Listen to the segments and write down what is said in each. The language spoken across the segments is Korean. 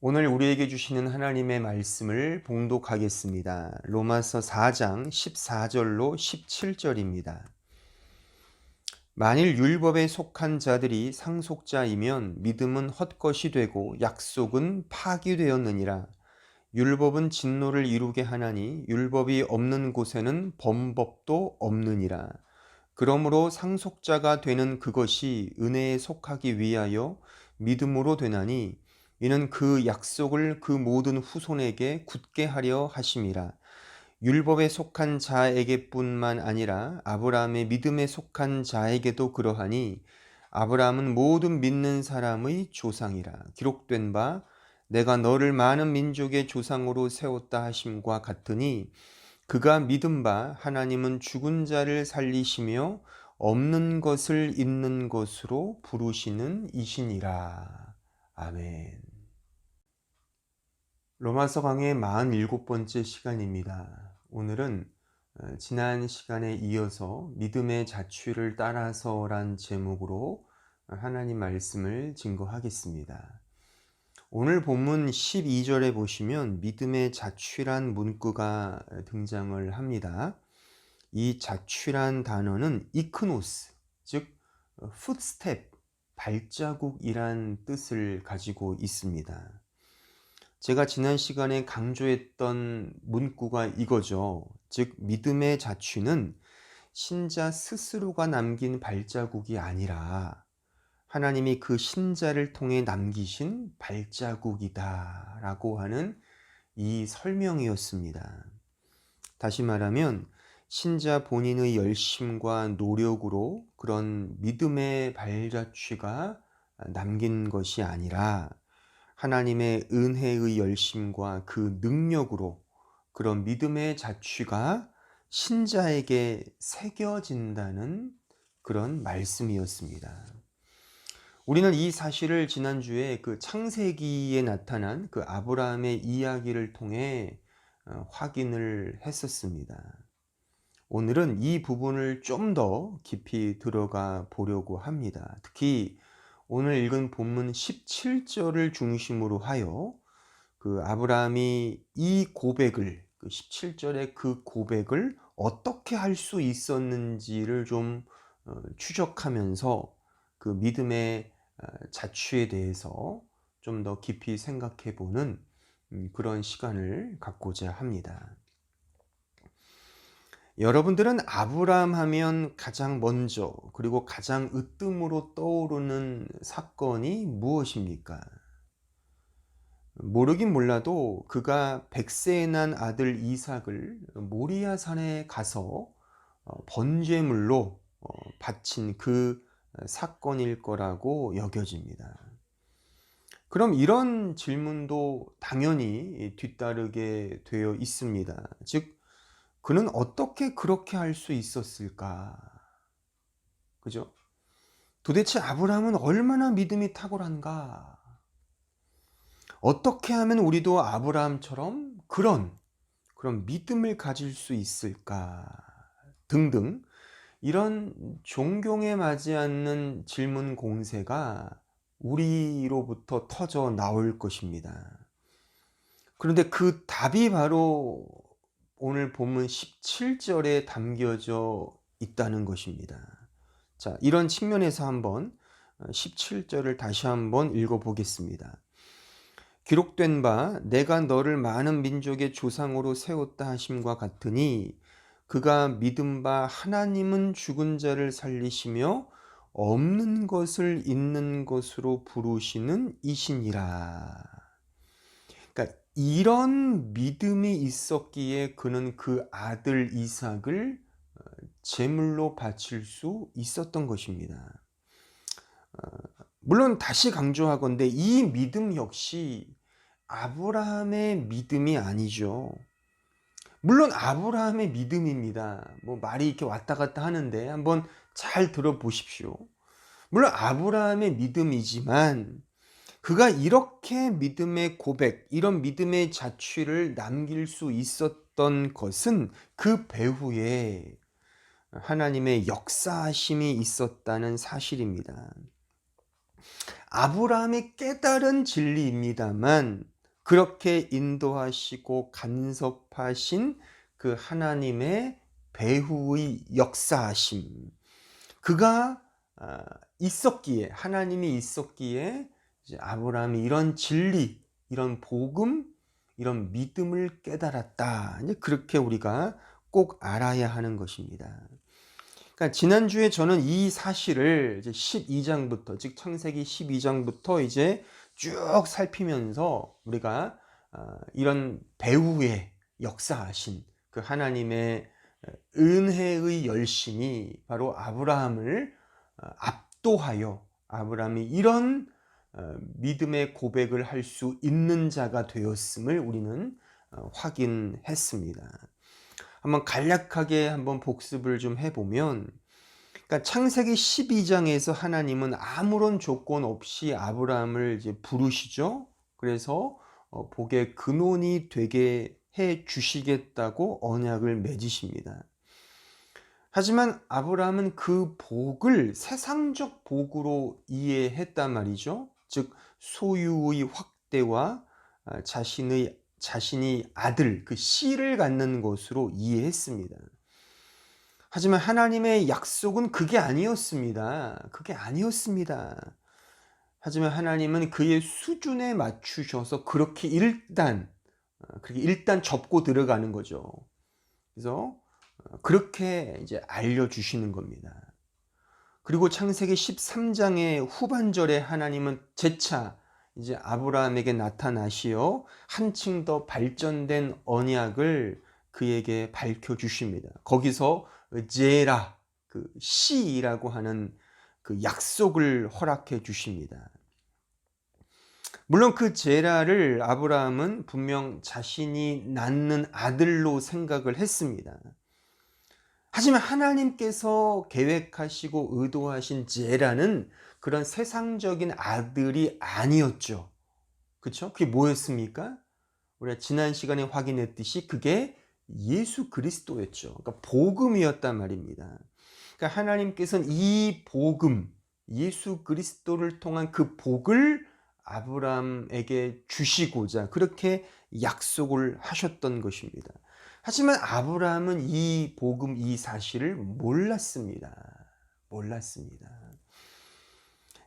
오늘 우리에게 주시는 하나님의 말씀을 봉독하겠습니다. 로마서 4장 14절로 17절입니다. 만일 율법에 속한 자들이 상속자이면 믿음은 헛것이 되고 약속은 파기되었느니라. 율법은 진노를 이루게 하나니 율법이 없는 곳에는 범법도 없느니라. 그러므로 상속자가 되는 그것이 은혜에 속하기 위하여 믿음으로 되나니 이는 그 약속을 그 모든 후손에게 굳게 하려 하심이라. 율법에 속한 자에게뿐만 아니라 아브라함의 믿음에 속한 자에게도 그러하니 아브라함은 모든 믿는 사람의 조상이라. 기록된 바 내가 너를 많은 민족의 조상으로 세웠다 하심과 같으니 그가 믿은 바 하나님은 죽은 자를 살리시며 없는 것을 있는 것으로 부르시는 이시니라. 아멘. 로마서 강의 47번째 시간입니다. 오늘은 지난 시간에 이어서 믿음의 자취를 따라서란 제목으로 하나님 말씀을 증거하겠습니다. 오늘 본문 12절에 보시면 믿음의 자취란 문구가 등장을 합니다. 이 자취란 단어는 이크노스, 즉 풋스텝, 발자국이란 뜻을 가지고 있습니다. 제가 지난 시간에 강조했던 문구가 이거죠. 즉 믿음의 자취는 신자 스스로가 남긴 발자국이 아니라 하나님이 그 신자를 통해 남기신 발자국이다 라고 하는 이 설명이었습니다. 다시 말하면 신자 본인의 열심과 노력으로 그런 믿음의 발자취가 남긴 것이 아니라 하나님의 은혜의 열심과 그 능력으로 그런 믿음의 자취가 신자에게 새겨진다는 그런 말씀이었습니다. 우리는 이 사실을 지난주에 그 창세기에 나타난 그 아브라함의 이야기를 통해 확인을 했었습니다. 오늘은 이 부분을 좀 더 깊이 들어가 보려고 합니다. 특히 오늘 읽은 본문 17절을 중심으로 하여 그 아브라함이 이 고백을, 그 17절의 그 고백을 어떻게 할 수 있었는지를 좀 추적하면서 그 믿음의 자취에 대해서 좀 더 깊이 생각해 보는 그런 시간을 갖고자 합니다. 여러분들은 아브라함 하면 가장 먼저 그리고 가장 으뜸으로 떠오르는 사건이 무엇입니까? 모르긴 몰라도 그가 100세에 난 아들 이삭을 모리아산에 가서 번제물로 바친 그 사건일 거라고 여겨집니다. 그럼 이런 질문도 당연히 뒤따르게 되어 있습니다. 즉, 그는 어떻게 그렇게 할 수 있었을까? 그죠? 도대체 아브라함은 얼마나 믿음이 탁월한가? 어떻게 하면 우리도 아브라함처럼 그런 믿음을 가질 수 있을까? 등등 이런 존경에 맞지 않는 질문 공세가 우리로부터 터져 나올 것입니다. 그런데 그 답이 바로 오늘 본문 17절에 담겨져 있다는 것입니다. 자, 이런 측면에서 한번 17절을 다시 한번 읽어보겠습니다. 기록된 바 내가 너를 많은 민족의 조상으로 세웠다 하심과 같으니 그가 믿은 바 하나님은 죽은 자를 살리시며 없는 것을 있는 것으로 부르시는 이시니라. 그러니까 이런 믿음이 있었기에 그는 그 아들 이삭을 제물로 바칠 수 있었던 것입니다. 물론 다시 강조하건대 이 믿음 역시 아브라함의 믿음이 아니죠. 물론 아브라함의 믿음입니다. 뭐 말이 이렇게 왔다 갔다 하는데 한번 잘 들어보십시오. 물론 아브라함의 믿음이지만 그가 이렇게 믿음의 고백, 이런 믿음의 자취를 남길 수 있었던 것은 그 배후에 하나님의 역사하심이 있었다는 사실입니다. 아브라함이 깨달은 진리입니다만 그렇게 인도하시고 간섭하신 그 하나님의 배후의 역사하심, 그가 있었기에, 하나님이 있었기에 이제 아브라함이 이런 진리, 이런 복음, 이런 믿음을 깨달았다. 이제 그렇게 우리가 꼭 알아야 하는 것입니다. 그러니까 지난주에 저는 이 사실을 이제 12장부터, 즉 창세기 12장부터 이제 쭉 살피면서 우리가 이런 배후의 역사하신 그 하나님의 은혜의 열심이 바로 아브라함을 압도하여 아브라함이 이런 믿음의 고백을 할 수 있는 자가 되었음을 우리는 확인했습니다. 한번 간략하게 한번 복습을 좀 해보면, 그러니까 창세기 12장에서 하나님은 아무런 조건 없이 아브라함을 이제 부르시죠. 그래서 복의 근원이 되게 해 주시겠다고 언약을 맺으십니다. 하지만 아브라함은 그 복을 세상적 복으로 이해했단 말이죠. 즉 소유의 확대와 자신이 아들, 그 씨를 갖는 것으로 이해했습니다. 하지만 하나님의 약속은 그게 아니었습니다. 그게 아니었습니다. 하지만 하나님은 그의 수준에 맞추셔서 그렇게 일단 접고 들어가는 거죠. 그래서 그렇게 이제 알려주시는 겁니다. 그리고 창세기 13장의 후반절에 하나님은 재차 이제 아브라함에게 나타나시어 한층 더 발전된 언약을 그에게 밝혀주십니다. 거기서 제라, 그 씨라고 하는 그 약속을 허락해 주십니다. 물론 그 제라를 아브라함은 분명 자신이 낳는 아들로 생각을 했습니다. 하지만 하나님께서 계획하시고 의도하신 제라는 그런 세상적인 아들이 아니었죠. 그렇죠? 그게 뭐였습니까? 우리가 지난 시간에 확인했듯이 그게 예수 그리스도였죠. 그러니까 복음이었단 말입니다. 그러니까 하나님께서는 이 복음, 예수 그리스도를 통한 그 복을 아브라함에게 주시고자 그렇게 약속을 하셨던 것입니다. 하지만 아브라함은 이 복음, 이 사실을 몰랐습니다.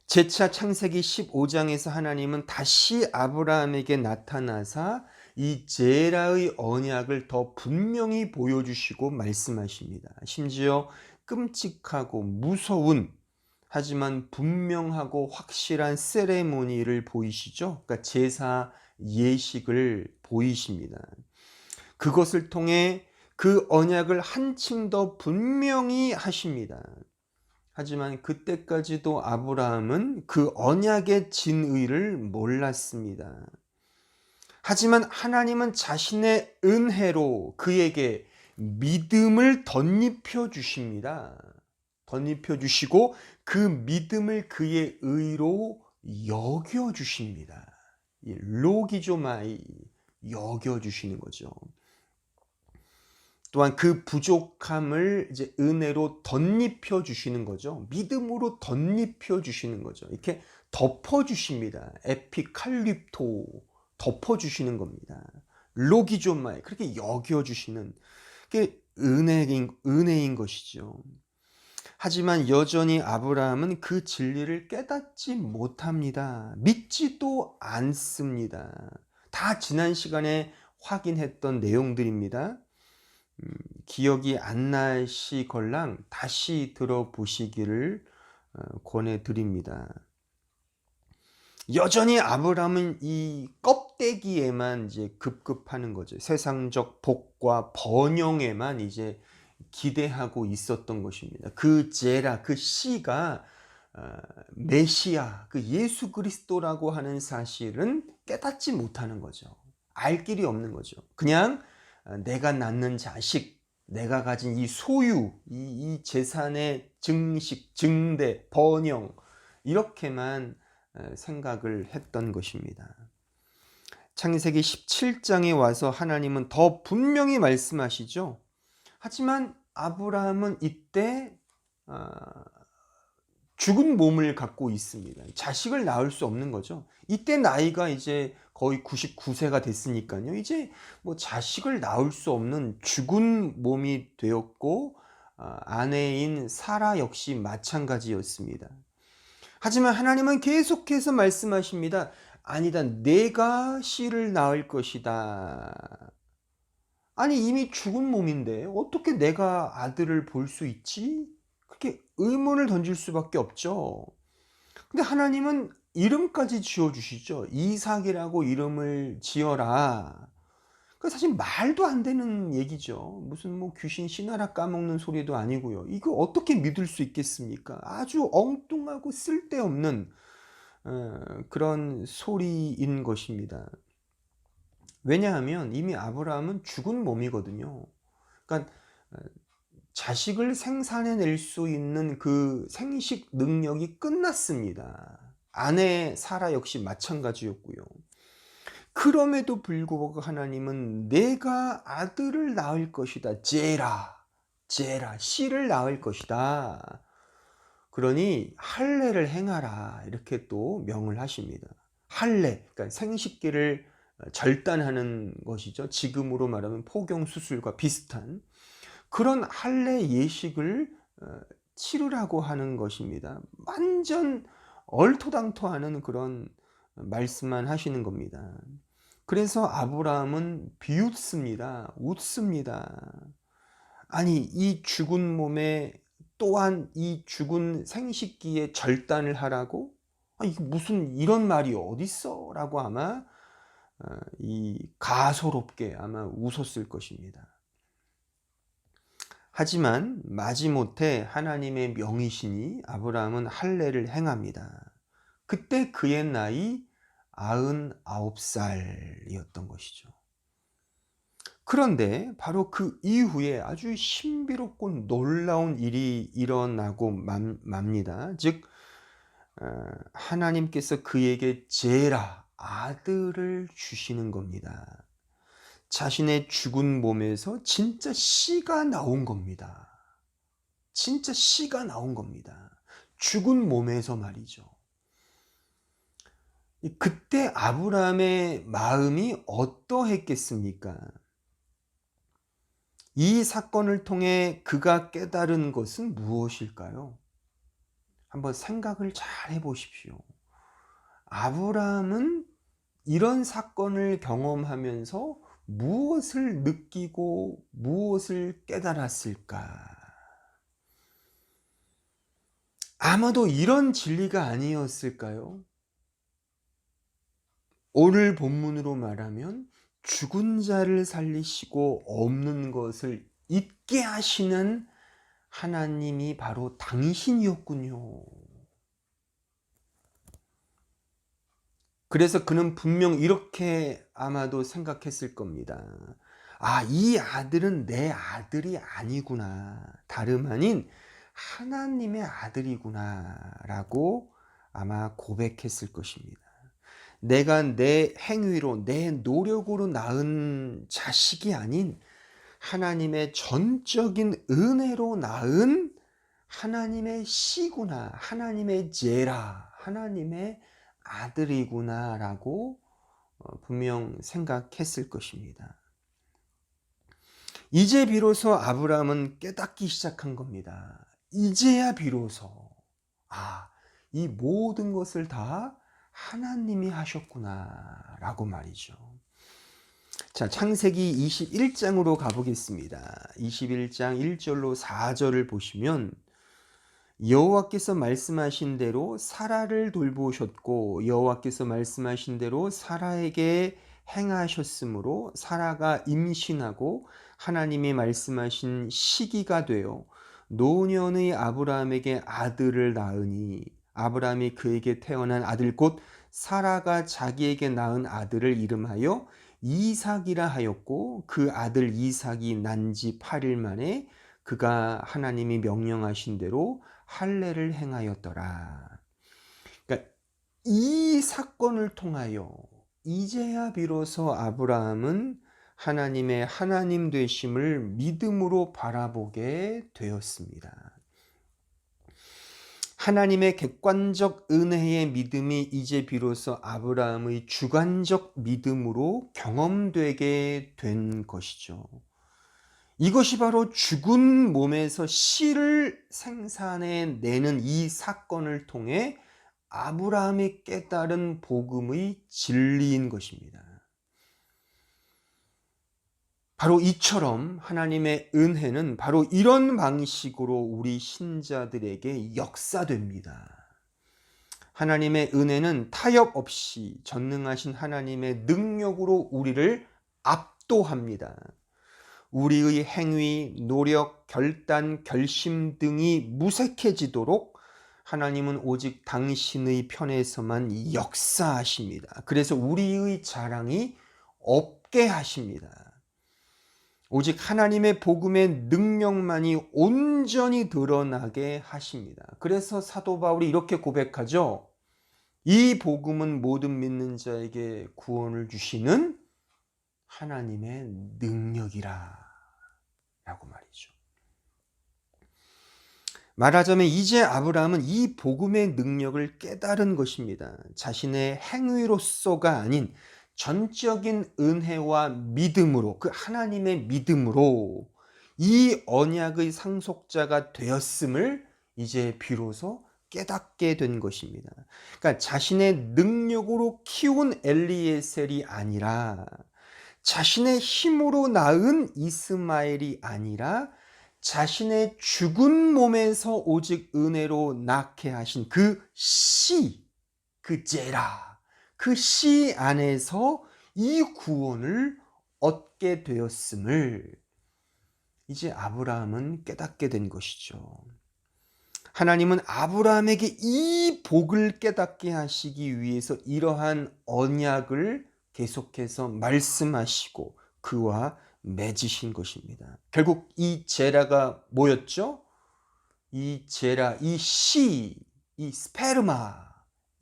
재차 창세기 15장에서 하나님은 다시 아브라함에게 나타나사 이 제라의 언약을 더 분명히 보여주시고 말씀하십니다. 심지어 끔찍하고 무서운, 하지만 분명하고 확실한 세레모니를 보이시죠. 그러니까 제사 예식을 보이십니다. 그것을 통해 그 언약을 한층 더 분명히 하십니다. 하지만 그때까지도 아브라함은 그 언약의 진의를 몰랐습니다. 하지만 하나님은 자신의 은혜로 그에게 믿음을 덧입혀 주십니다. 덧입혀 주시고 그 믿음을 그의 의로 여겨 주십니다. 로기조마이, 여겨 주시는 거죠. 또한 그 부족함을 이제 은혜로 덧입혀 주시는 거죠. 믿음으로 덧입혀 주시는 거죠. 이렇게 덮어 주십니다. 에피칼립토, 덮어 주시는 겁니다. 로기조마이, 그렇게 여겨 주시는 게 은혜인 것이죠. 하지만 여전히 아브라함은 그 진리를 깨닫지 못합니다. 믿지도 않습니다. 다 지난 시간에 확인했던 내용들입니다. 기억이 안 나시걸랑 다시 들어보시기를 권해드립니다. 여전히 아브라함은 이 껍데기에만 이제 급급하는 거죠. 세상적 복과 번영에만 이제 기대하고 있었던 것입니다. 그 제라, 그 씨가 메시아, 그 예수 그리스도라고 하는 사실은 깨닫지 못하는 거죠. 알 길이 없는 거죠. 그냥 내가 낳는 자식, 내가 가진 이 소유, 이 재산의 증식, 증대, 번영, 이렇게만 생각을 했던 것입니다. 창세기 17장에 와서 하나님은 더 분명히 말씀하시죠. 하지만 아브라함은 이때 죽은 몸을 갖고 있습니다. 자식을 낳을 수 없는 거죠. 이때 나이가 이제 거의 99세가 됐으니까요. 이제 뭐 자식을 낳을 수 없는 죽은 몸이 되었고, 아내인 사라 역시 마찬가지였습니다. 하지만 하나님은 계속해서 말씀하십니다. 아니다, 내가 씨를 낳을 것이다. 아니, 이미 죽은 몸인데 어떻게 내가 아들을 볼 수 있지? 그렇게 의문을 던질 수밖에 없죠. 근데 하나님은 이름까지 지어주시죠. 이삭이라고 이름을 지어라. 그 사실 말도 안 되는 얘기죠. 무슨 뭐 귀신 신하라 까먹는 소리도 아니고요. 이거 어떻게 믿을 수 있겠습니까? 아주 엉뚱하고 쓸데없는 그런 소리인 것입니다. 왜냐하면 이미 아브라함은 죽은 몸이거든요. 그러니까 자식을 생산해낼 수 있는 그 생식 능력이 끝났습니다. 아내 사라 역시 마찬가지였고요. 그럼에도 불구하고 하나님은 내가 아들을 낳을 것이다. 제라, 씨를 낳을 것이다. 그러니 할례를 행하라. 이렇게 또 명을 하십니다. 할례, 그러니까 생식기를 절단하는 것이죠. 지금으로 말하면 포경 수술과 비슷한 그런 할례 예식을 치르라고 하는 것입니다. 완전 얼토당토하는 그런 말씀만 하시는 겁니다. 그래서 아브라함은 비웃습니다. 웃습니다. 아니, 이 죽은 몸에 또한 이 죽은 생식기에 절단을 하라고? 이게 무슨 이런 말이 어딨어? 라고 아마 이 가소롭게 아마 웃었을 것입니다. 하지만 마지못해 하나님의 명이시니 아브라함은 할례를 행합니다. 그때 그의 나이 99살이었던 것이죠. 그런데 바로 그 이후에 아주 신비롭고 놀라운 일이 일어나고 맙니다. 즉 하나님께서 그에게 제라, 아들을 주시는 겁니다. 자신의 죽은 몸에서 진짜 씨가 나온 겁니다. 진짜 씨가 나온 겁니다. 죽은 몸에서 말이죠. 그때 아브라함의 마음이 어떠했겠습니까? 이 사건을 통해 그가 깨달은 것은 무엇일까요? 한번 생각을 잘 해보십시오. 아브라함은 이런 사건을 경험하면서 무엇을 느끼고 무엇을 깨달았을까? 아마도 이런 진리가 아니었을까요? 오늘 본문으로 말하면 죽은 자를 살리시고 없는 것을 잊게 하시는 하나님이 바로 당신이었군요. 그래서 그는 분명 이렇게 아마도 생각했을 겁니다. 이 아들은 내 아들이 아니구나. 다름 아닌 하나님의 아들이구나. 라고 아마 고백했을 것입니다. 내가 내 행위로, 내 노력으로 낳은 자식이 아닌 하나님의 전적인 은혜로 낳은 하나님의 씨구나. 하나님의 제라. 하나님의 아들이구나 라고 분명 생각했을 것입니다. 이제 비로소 아브라함은 깨닫기 시작한 겁니다. 이제야 비로소 이 모든 것을 다 하나님이 하셨구나 라고 말이죠. 자, 창세기 21장으로 가보겠습니다. 21장 1절로 4절을 보시면 여호와께서 말씀하신 대로 사라를 돌보셨고 여호와께서 말씀하신 대로 사라에게 행하셨으므로 사라가 임신하고 하나님이 말씀하신 시기가 되어 노년의 아브라함에게 아들을 낳으니 아브라함이 그에게 태어난 아들 곧 사라가 자기에게 낳은 아들을 이름하여 이삭이라 하였고 그 아들 이삭이 난 지 8일 만에 그가 하나님이 명령하신 대로 할례를 행하였더라. 그러니까 이 사건을 통하여 이제야 비로소 아브라함은 하나님의 하나님 되심을 믿음으로 바라보게 되었습니다. 하나님의 객관적 은혜의 믿음이 이제 비로소 아브라함의 주관적 믿음으로 경험되게 된 것이죠. 이것이 바로 죽은 몸에서 씨를 생산해내는 이 사건을 통해 아브라함이 깨달은 복음의 진리인 것입니다. 바로 이처럼 하나님의 은혜는 바로 이런 방식으로 우리 신자들에게 역사됩니다. 하나님의 은혜는 타협 없이 전능하신 하나님의 능력으로 우리를 압도합니다. 우리의 행위, 노력, 결단, 결심 등이 무색해지도록 하나님은 오직 당신의 편에서만 역사하십니다. 그래서 우리의 자랑이 없게 하십니다. 오직 하나님의 복음의 능력만이 온전히 드러나게 하십니다. 그래서 사도 바울이 이렇게 고백하죠. 이 복음은 모든 믿는 자에게 구원을 주시는 하나님의 능력이라 라고 말이죠. 말하자면 이제 아브라함은 이 복음의 능력을 깨달은 것입니다. 자신의 행위로서가 아닌 전적인 은혜와 믿음으로, 그 하나님의 믿음으로 이 언약의 상속자가 되었음을 이제 비로소 깨닫게 된 것입니다. 그러니까 자신의 능력으로 키운 엘리에셀이 아니라, 자신의 힘으로 낳은 이스마엘이 아니라, 자신의 죽은 몸에서 오직 은혜로 낳게 하신 그 씨, 그 제라, 그 씨 안에서 이 구원을 얻게 되었음을 이제 아브라함은 깨닫게 된 것이죠. 하나님은 아브라함에게 이 복을 깨닫게 하시기 위해서 이러한 언약을 계속해서 말씀하시고 그와 맺으신 것입니다. 결국 이 제라가 뭐였죠? 이 제라, 이 씨, 이 스페르마,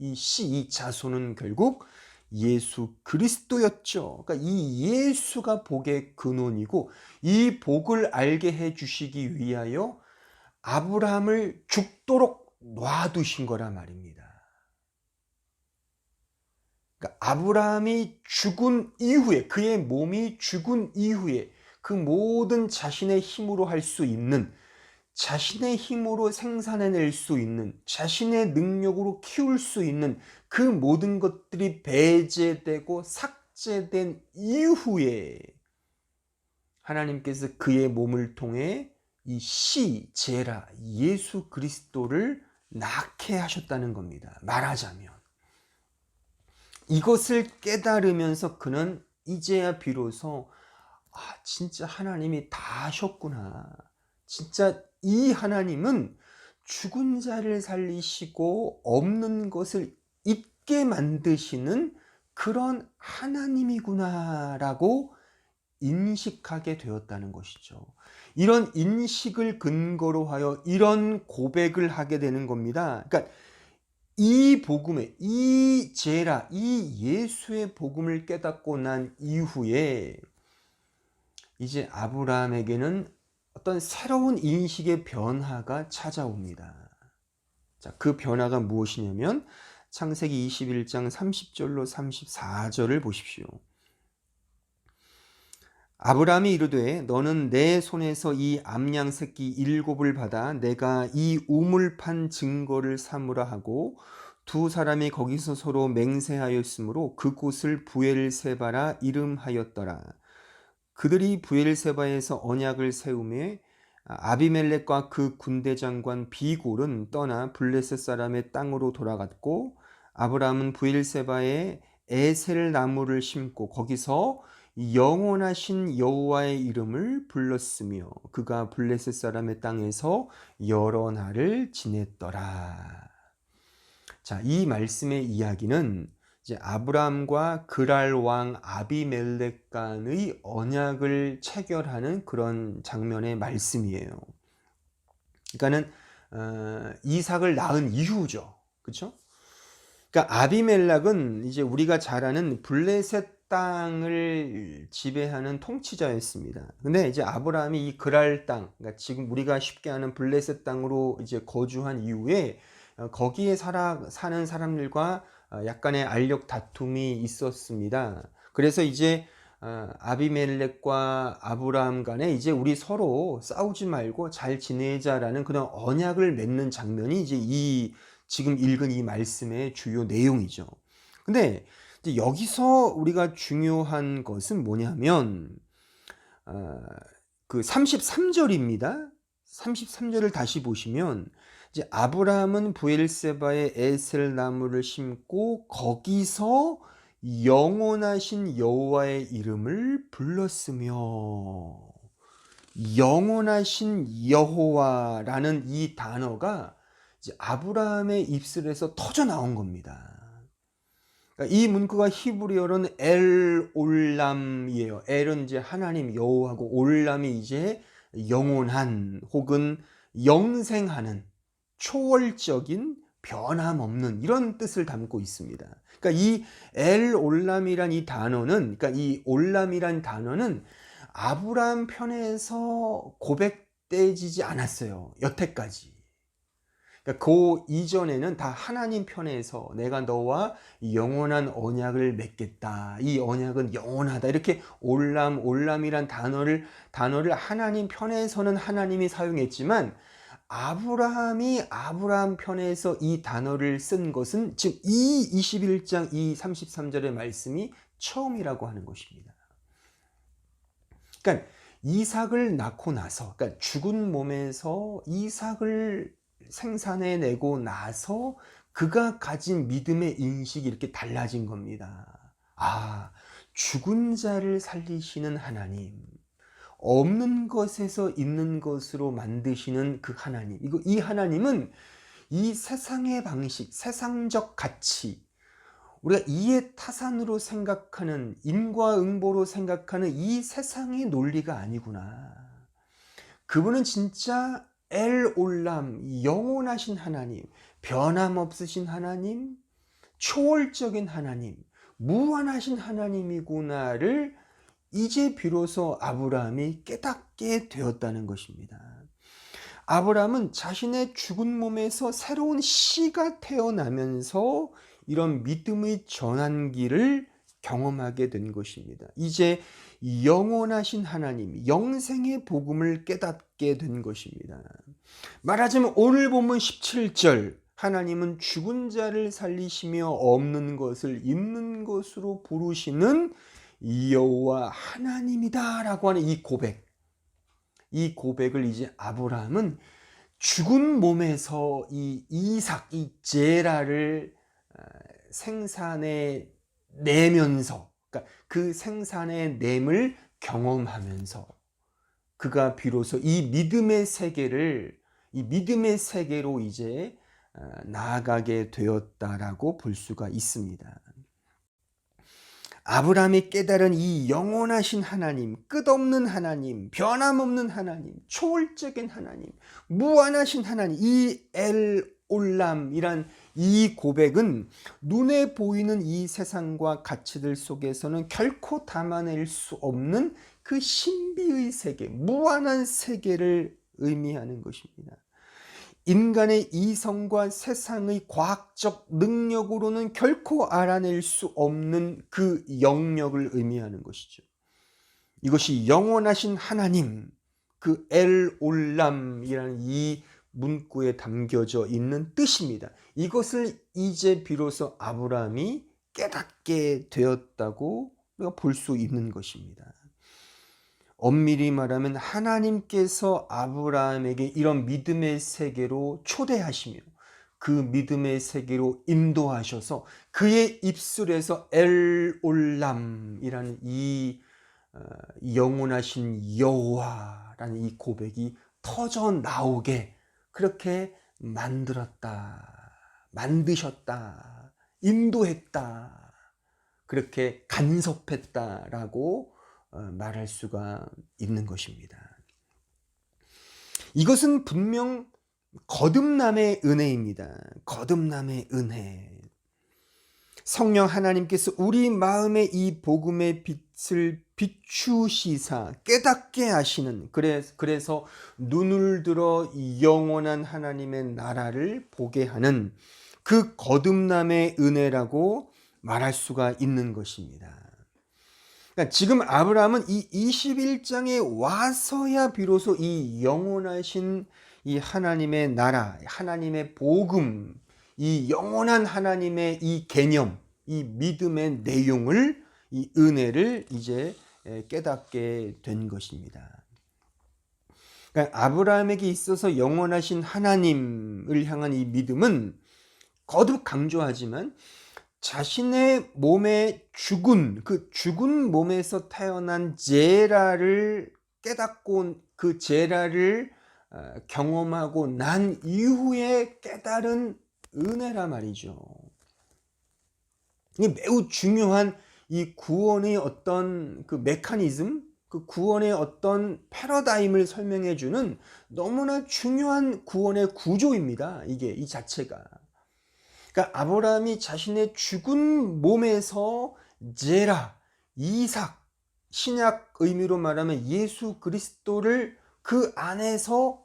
이 씨, 이 자손은 결국 예수 그리스도였죠. 그러니까 이 예수가 복의 근원이고 이 복을 알게 해주시기 위하여 아브라함을 죽도록 놔두신 거란 말입니다. 그러니까 아브라함이 죽은 이후에, 그의 몸이 죽은 이후에 그 모든 자신의 힘으로 할 수 있는, 자신의 힘으로 생산해낼 수 있는, 자신의 능력으로 키울 수 있는 그 모든 것들이 배제되고 삭제된 이후에 하나님께서 그의 몸을 통해 이 씨, 제라, 예수 그리스도를 낳게 하셨다는 겁니다. 말하자면 이것을 깨달으면서 그는 이제야 비로소 진짜 하나님이 다 하셨구나. 진짜 이 하나님은 죽은 자를 살리시고 없는 것을 있게 만드시는 그런 하나님이구나라고 인식하게 되었다는 것이죠. 이런 인식을 근거로 하여 이런 고백을 하게 되는 겁니다. 그러니까 이 복음의, 이 제라, 이 예수의 복음을 깨닫고 난 이후에 이제 아브라함에게는 어떤 새로운 인식의 변화가 찾아옵니다. 자, 그 변화가 무엇이냐면 창세기 21장 30절로 34절을 보십시오. 아브라함이 이르되 너는 내 손에서 이 암양 새끼 7을 받아 내가 이 우물판 증거를 삼으라 하고 두 사람이 거기서 서로 맹세하였으므로 그곳을 부엘세바라 이름하였더라. 그들이 부엘세바에서 언약을 세우매 아비멜렉과 그 군대 장관 비골은 떠나 블레셋 사람의 땅으로 돌아갔고 아브라함은 부엘세바에 에셀 나무를 심고 거기서 영원하신 여호와의 이름을 불렀으며 그가 블레셋 사람의 땅에서 여러 날을 지냈더라. 자, 이 말씀의 이야기는 이제 아브라함과 그랄 왕 아비멜렉 간의 언약을 체결하는 그런 장면의 말씀이에요. 그러니까는 이삭을 낳은 이후죠, 그렇죠? 그러니까 아비멜렉은 이제 우리가 잘 아는 블레셋 땅을 지배하는 통치자였습니다. 근데 이제 아브라함이 이 그랄 땅, 그러니까 지금 우리가 쉽게 아는 블레셋 땅으로 이제 거주한 이후에 거기에 사는 사람들과 약간의 알력 다툼이 있었습니다. 그래서 이제 아비멜렉과 아브라함 간에 이제 우리 서로 싸우지 말고 잘 지내자라는 그런 언약을 맺는 장면이 이제 이 지금 읽은 이 말씀의 주요 내용이죠. 근데 이제 여기서 우리가 중요한 것은 뭐냐면 그 33절입니다. 33절을 다시 보시면 이제 아브라함은 브엘세바에 에셀 나무를 심고 거기서 영원하신 여호와의 이름을 불렀으며, 영원하신 여호와라는 이 단어가 이제 아브라함의 입술에서 터져 나온 겁니다. 그러니까 이 문구가 히브리어로는 엘 올람이에요. 엘은 이제 하나님 여호와고, 올람이 이제 영원한 혹은 영생하는, 초월적인, 변함없는 이런 뜻을 담고 있습니다. 그러니까 이 엘 올람이란 이 단어는, 그러니까 이 올람이란 단어는 아브라함 편에서 고백되지 않았어요. 여태까지. 그러니까 그 이전에는 다 하나님 편에서 내가 너와 영원한 언약을 맺겠다, 이 언약은 영원하다, 이렇게 올람이란 단어를 하나님 편에서는 하나님이 사용했지만, 아브라함이 아브라함 편에서 이 단어를 쓴 것은 지금 이 21장 이 33절의 말씀이 처음이라고 하는 것입니다. 그러니까 이삭을 낳고 나서, 그러니까 죽은 몸에서 이삭을 생산해내고 나서 그가 가진 믿음의 인식이 이렇게 달라진 겁니다. 아, 죽은 자를 살리시는 하나님, 없는 것에서 있는 것으로 만드시는 그 하나님, 이 하나님은 이 세상의 방식, 세상적 가치, 우리가 이해타산으로 생각하는, 인과응보로 생각하는 이 세상의 논리가 아니구나. 그분은 진짜 엘 올람, 영원하신 하나님, 변함없으신 하나님, 초월적인 하나님, 무한하신 하나님이구나를 이제 비로소 아브라함이 깨닫게 되었다는 것입니다. 아브라함은 자신의 죽은 몸에서 새로운 씨가 태어나면서 이런 믿음의 전환기를 경험하게 된 것입니다. 이제 영원하신 하나님, 영생의 복음을 깨닫게 된 것입니다. 말하자면 오늘 본문 17절, 하나님은 죽은 자를 살리시며 없는 것을 있는 것으로 부르시는 여호와 하나님이다 라고 하는 이 고백, 이 고백을 이제 아브라함은 죽은 몸에서 이 이삭, 이 제라를 생산해 내면서, 그러니까 그 생산의 냄을 경험하면서 그가 비로소 이 믿음의 세계로 이제 나아가게 되었다라고 볼 수가 있습니다. 아브라함이 깨달은 이 영원하신 하나님, 끝없는 하나님, 변함없는 하나님, 초월적인 하나님, 무한하신 하나님, 이 엘 올람이란 이 고백은 눈에 보이는 이 세상과 가치들 속에서는 결코 담아낼 수 없는 그 신비의 세계, 무한한 세계를 의미하는 것입니다. 인간의 이성과 세상의 과학적 능력으로는 결코 알아낼 수 없는 그 영역을 의미하는 것이죠. 이것이 영원하신 하나님, 그 엘 올람이라는 이 문구에 담겨져 있는 뜻입니다. 이것을 이제 비로소 아브라함이 깨닫게 되었다고 우리가 볼 수 있는 것입니다. 엄밀히 말하면 하나님께서 아브라함에게 이런 믿음의 세계로 초대하시며 그 믿음의 세계로 인도하셔서 그의 입술에서 엘 올람이라는 이 영원하신 여호와라는 이 고백이 터져 나오게 그렇게 만드셨다, 인도했다, 그렇게 간섭했다라고 말할 수가 있는 것입니다. 이것은 분명 거듭남의 은혜입니다. 거듭남의 은혜. 성령 하나님께서 우리 마음에 이 복음의 빛을 비추시사 깨닫게 하시는, 그래서 눈을 들어 영원한 하나님의 나라를 보게 하는 그 거듭남의 은혜라고 말할 수가 있는 것입니다. 그러니까 지금 아브라함은 이 21장에 와서야 비로소 이 영원하신 이 하나님의 나라, 하나님의 복음, 이 영원한 하나님의 이 개념, 이 믿음의 내용을, 이 은혜를 이제 깨닫게 된 것입니다. 그러니까 아브라함에게 있어서 영원하신 하나님을 향한 이 믿음은 거듭 강조하지만 자신의 몸에 그 죽은 몸에서 태어난 제라를 깨닫고 그 제라를 경험하고 난 이후에 깨달은 은혜라 말이죠. 이게 매우 중요한 이 구원의 어떤 그 메커니즘, 그 구원의 어떤 패러다임을 설명해 주는 너무나 중요한 구원의 구조입니다. 이게 이 자체가. 그러니까 아브라함이 자신의 죽은 몸에서 제라, 이삭, 신약 의미로 말하면 예수 그리스도를 그 안에서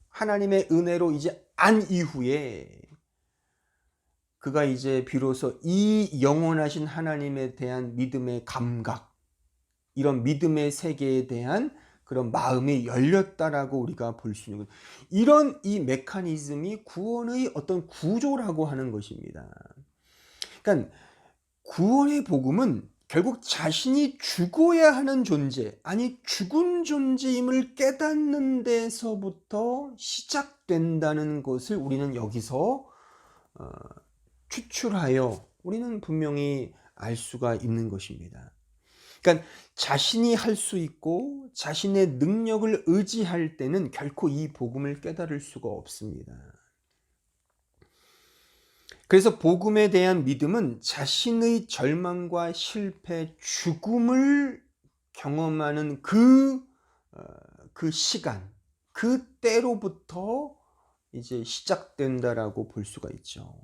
하나님의 은혜로 이제 안 이후에 그가 이제 비로소 이 영원하신 하나님에 대한 믿음의 감각, 이런 믿음의 세계에 대한 그런 마음이 열렸다라고 우리가 볼 수 있는, 이런 이 메커니즘이 구원의 어떤 구조라고 하는 것입니다. 그러니까 구원의 복음은 결국 자신이 죽어야 하는 존재, 아니 죽은 존재임을 깨닫는 데서부터 시작된다는 것을 우리는 여기서 추출하여 우리는 분명히 알 수가 있는 것입니다. 그러니까 자신이 할 수 있고 자신의 능력을 의지할 때는 결코 이 복음을 깨달을 수가 없습니다. 그래서 복음에 대한 믿음은 자신의 절망과 실패, 죽음을 경험하는 그 시간, 그 때로부터 이제 시작된다라고 볼 수가 있죠.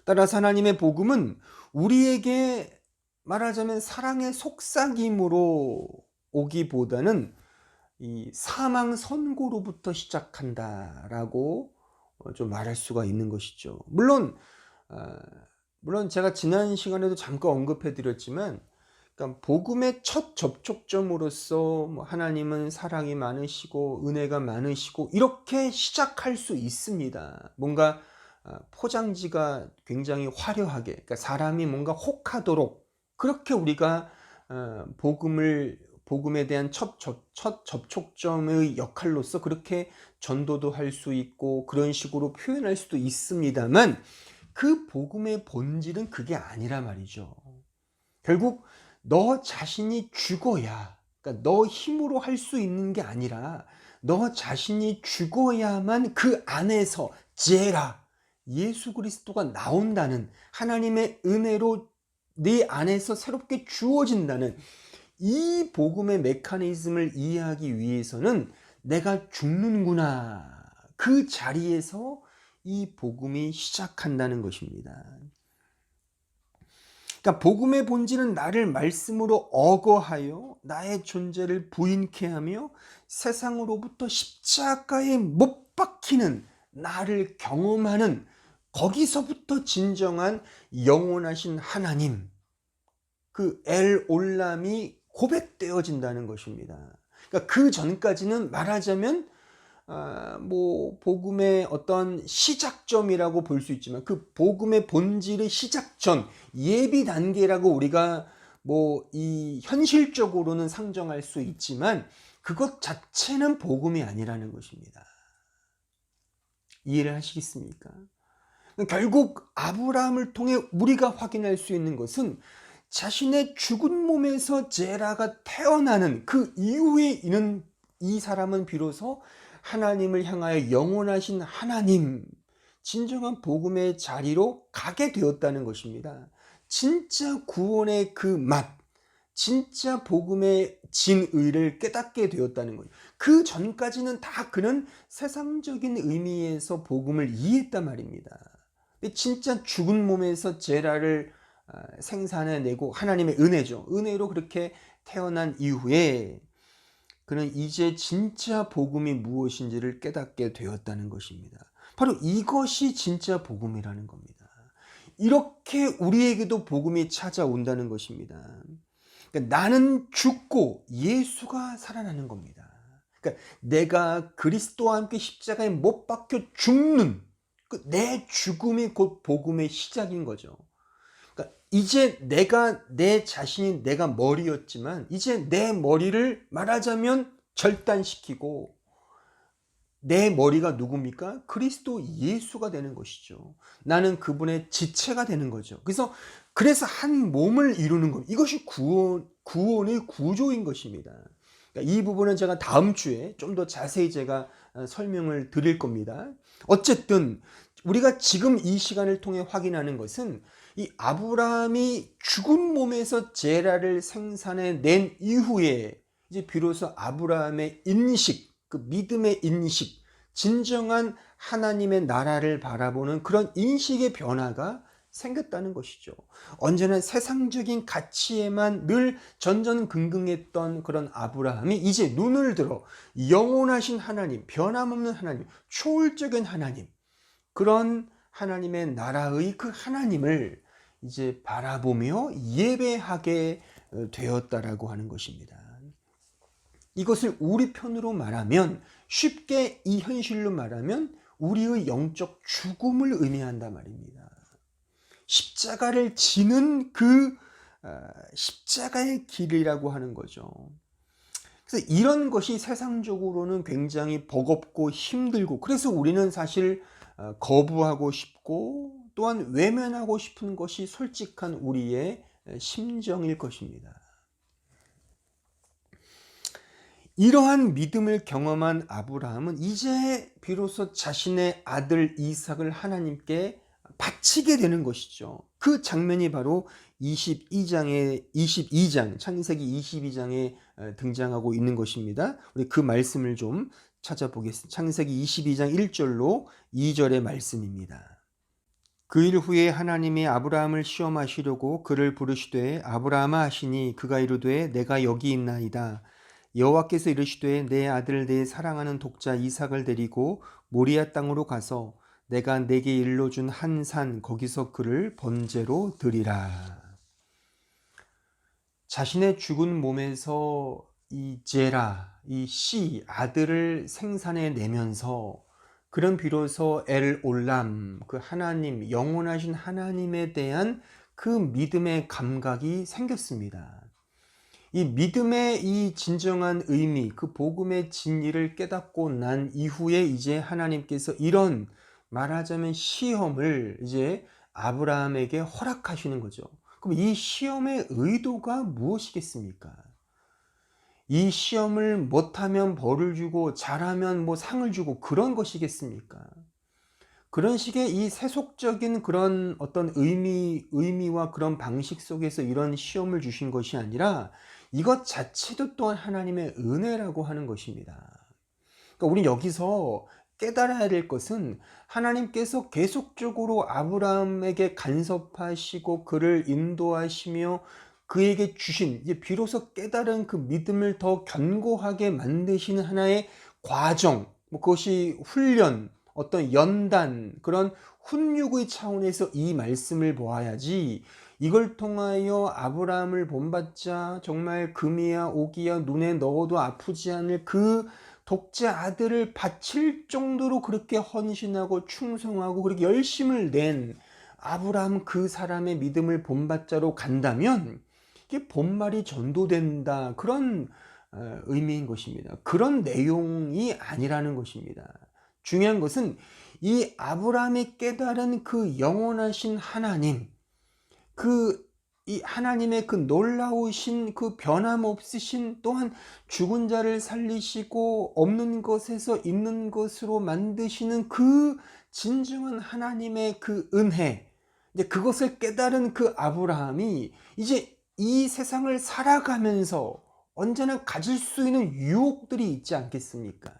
따라서 하나님의 복음은 우리에게 말하자면 사랑의 속삭임으로 오기보다는 이 사망 선고로부터 시작한다라고 좀 말할 수가 있는 것이죠. 물론 제가 지난 시간에도 잠깐 언급해 드렸지만, 그러니까 복음의 첫 접촉점으로서 하나님은 사랑이 많으시고 은혜가 많으시고 이렇게 시작할 수 있습니다. 뭔가 포장지가 굉장히 화려하게, 그러니까 사람이 뭔가 혹하도록 그렇게 우리가 복음에 대한 첫 접촉점의 역할로서 그렇게 전도도 할 수 있고 그런 식으로 표현할 수도 있습니다만, 그 복음의 본질은 그게 아니라 말이죠. 결국 너 자신이 죽어야, 그러니까 너 힘으로 할 수 있는 게 아니라 너 자신이 죽어야만 그 안에서 제라, 예수 그리스도가 나온다는, 하나님의 은혜로 네 안에서 새롭게 주어진다는 이 복음의 메커니즘을 이해하기 위해서는 내가 죽는구나, 그 자리에서 이 복음이 시작한다는 것입니다. 그러니까 복음의 본질은 나를 말씀으로 억어하여 나의 존재를 부인케 하며 세상으로부터 십자가에 못 박히는 나를 경험하는, 거기서부터 진정한 영원하신 하나님, 그 엘 올람이 고백되어진다는 것입니다. 그러니까 그 전까지는 말하자면 복음의 어떤 시작점이라고 볼 수 있지만, 그 복음의 본질의 시작점, 예비 단계라고 우리가 이 현실적으로는 상정할 수 있지만 그것 자체는 복음이 아니라는 것입니다. 이해를 하시겠습니까? 결국 아브라함을 통해 우리가 확인할 수 있는 것은 자신의 죽은 몸에서 제라가 태어나는 그 이후에 있는 이 사람은 비로소 하나님을 향하여 영원하신 하나님, 진정한 복음의 자리로 가게 되었다는 것입니다. 진짜 구원의 그 맛, 진짜 복음의 진의를 깨닫게 되었다는 거예요. 그 전까지는 다 그는 세상적인 의미에서 복음을 이해했단 말입니다. 진짜 죽은 몸에서 제라를 생산해내고 하나님의 은혜죠. 은혜로 그렇게 태어난 이후에 그는 이제 진짜 복음이 무엇인지를 깨닫게 되었다는 것입니다. 바로 이것이 진짜 복음이라는 겁니다. 이렇게 우리에게도 복음이 찾아온다는 것입니다. 그러니까 나는 죽고 예수가 살아나는 겁니다. 그러니까 내가 그리스도와 함께 십자가에 못 박혀 죽는 내 죽음이 곧 복음의 시작인 거죠. 그러니까 이제 내 자신이 내가 머리였지만 이제 내 머리를 말하자면 절단시키고 내 머리가 누굽니까? 그리스도 예수가 되는 것이죠. 나는 그분의 지체가 되는 거죠. 그래서 한 몸을 이루는 것. 이것이 구원의 구조인 것입니다. 그러니까 이 부분은 제가 다음 주에 좀 더 자세히 제가 설명을 드릴 겁니다. 어쨌든 우리가 지금 이 시간을 통해 확인하는 것은 이 아브라함이 죽은 몸에서 제라를 생산해 낸 이후에 이제 비로소 아브라함의 인식, 그 믿음의 인식, 진정한 하나님의 나라를 바라보는 그런 인식의 변화가 생겼다는 것이죠. 언제나 세상적인 가치에만 늘 전전긍긍했던 그런 아브라함이 이제 눈을 들어 영원하신 하나님, 변함없는 하나님, 초월적인 하나님, 그런 하나님의 나라의 그 하나님을 이제 바라보며 예배하게 되었다라고 하는 것입니다. 이것을 우리 편으로 말하면, 쉽게 이 현실로 말하면 우리의 영적 죽음을 의미한단 말입니다. 십자가를 지는 그 십자가의 길이라고 하는 거죠. 그래서 이런 것이 세상적으로는 굉장히 버겁고 힘들고, 그래서 우리는 사실 거부하고 싶고 또한 외면하고 싶은 것이 솔직한 우리의 심정일 것입니다. 이러한 믿음을 경험한 아브라함은 이제 비로소 자신의 아들 이삭을 하나님께 바치게 되는 것이죠. 그 장면이 바로 22장, 창세기 22장에 등장하고 있는 것입니다. 우리 그 말씀을 좀 찾아보겠습니다. 창세기 22장 1절로 2절의 말씀입니다. 그 일 후에 하나님이 아브라함을 시험하시려고 그를 부르시되 아브라함아 하시니 그가 이르되 내가 여기 있나이다. 여호와께서 이르시되 내 아들 내 사랑하는 독자 이삭을 데리고 모리아 땅으로 가서 내가 내게 일러준 한 산 거기서 그를 번제로 드리라. 자신의 죽은 몸에서 이 제라, 이 씨 아들을 생산해 내면서 그런 비로소 엘 올람, 그 하나님, 영원하신 하나님에 대한 그 믿음의 감각이 생겼습니다. 이 믿음의 이 진정한 의미, 그 복음의 진리를 깨닫고 난 이후에 이제 하나님께서 이런 말하자면 시험을 이제 아브라함에게 허락하시는 거죠. 그럼 이 시험의 의도가 무엇이겠습니까? 이 시험을 못하면 벌을 주고 잘하면 뭐 상을 주고 그런 것이겠습니까? 그런 식의 이 세속적인 그런 어떤 의미와 그런 방식 속에서 이런 시험을 주신 것이 아니라 이것 자체도 또한 하나님의 은혜라고 하는 것입니다. 그러니까 우리 여기서 깨달아야 될 것은 하나님께서 계속적으로 아브라함에게 간섭하시고 그를 인도하시며 그에게 주신 이제 비로소 깨달은 그 믿음을 더 견고하게 만드시는 하나의 과정, 그것이 훈련, 어떤 연단, 그런 훈육의 차원에서 이 말씀을 보아야지 이걸 통하여 아브라함을 본받자 정말 금이야 옥이야 눈에 넣어도 아프지 않을 그 독자 아들을 바칠 정도로 그렇게 헌신하고 충성하고 그렇게 열심을 낸 아브라함 그 사람의 믿음을 본받자로 간다면 이게 본말이 전도된다, 그런 의미인 것입니다. 그런 내용이 아니라는 것입니다. 중요한 것은 이 아브라함이 깨달은 그 영원하신 하나님, 이 하나님의 그 놀라우신 그 변함없으신, 또한 죽은 자를 살리시고 없는 것에서 있는 것으로 만드시는 그 진정한 하나님의 그 은혜, 이제 그것을 깨달은 그 아브라함이 이제 이 세상을 살아가면서 언제나 가질 수 있는 유혹들이 있지 않겠습니까?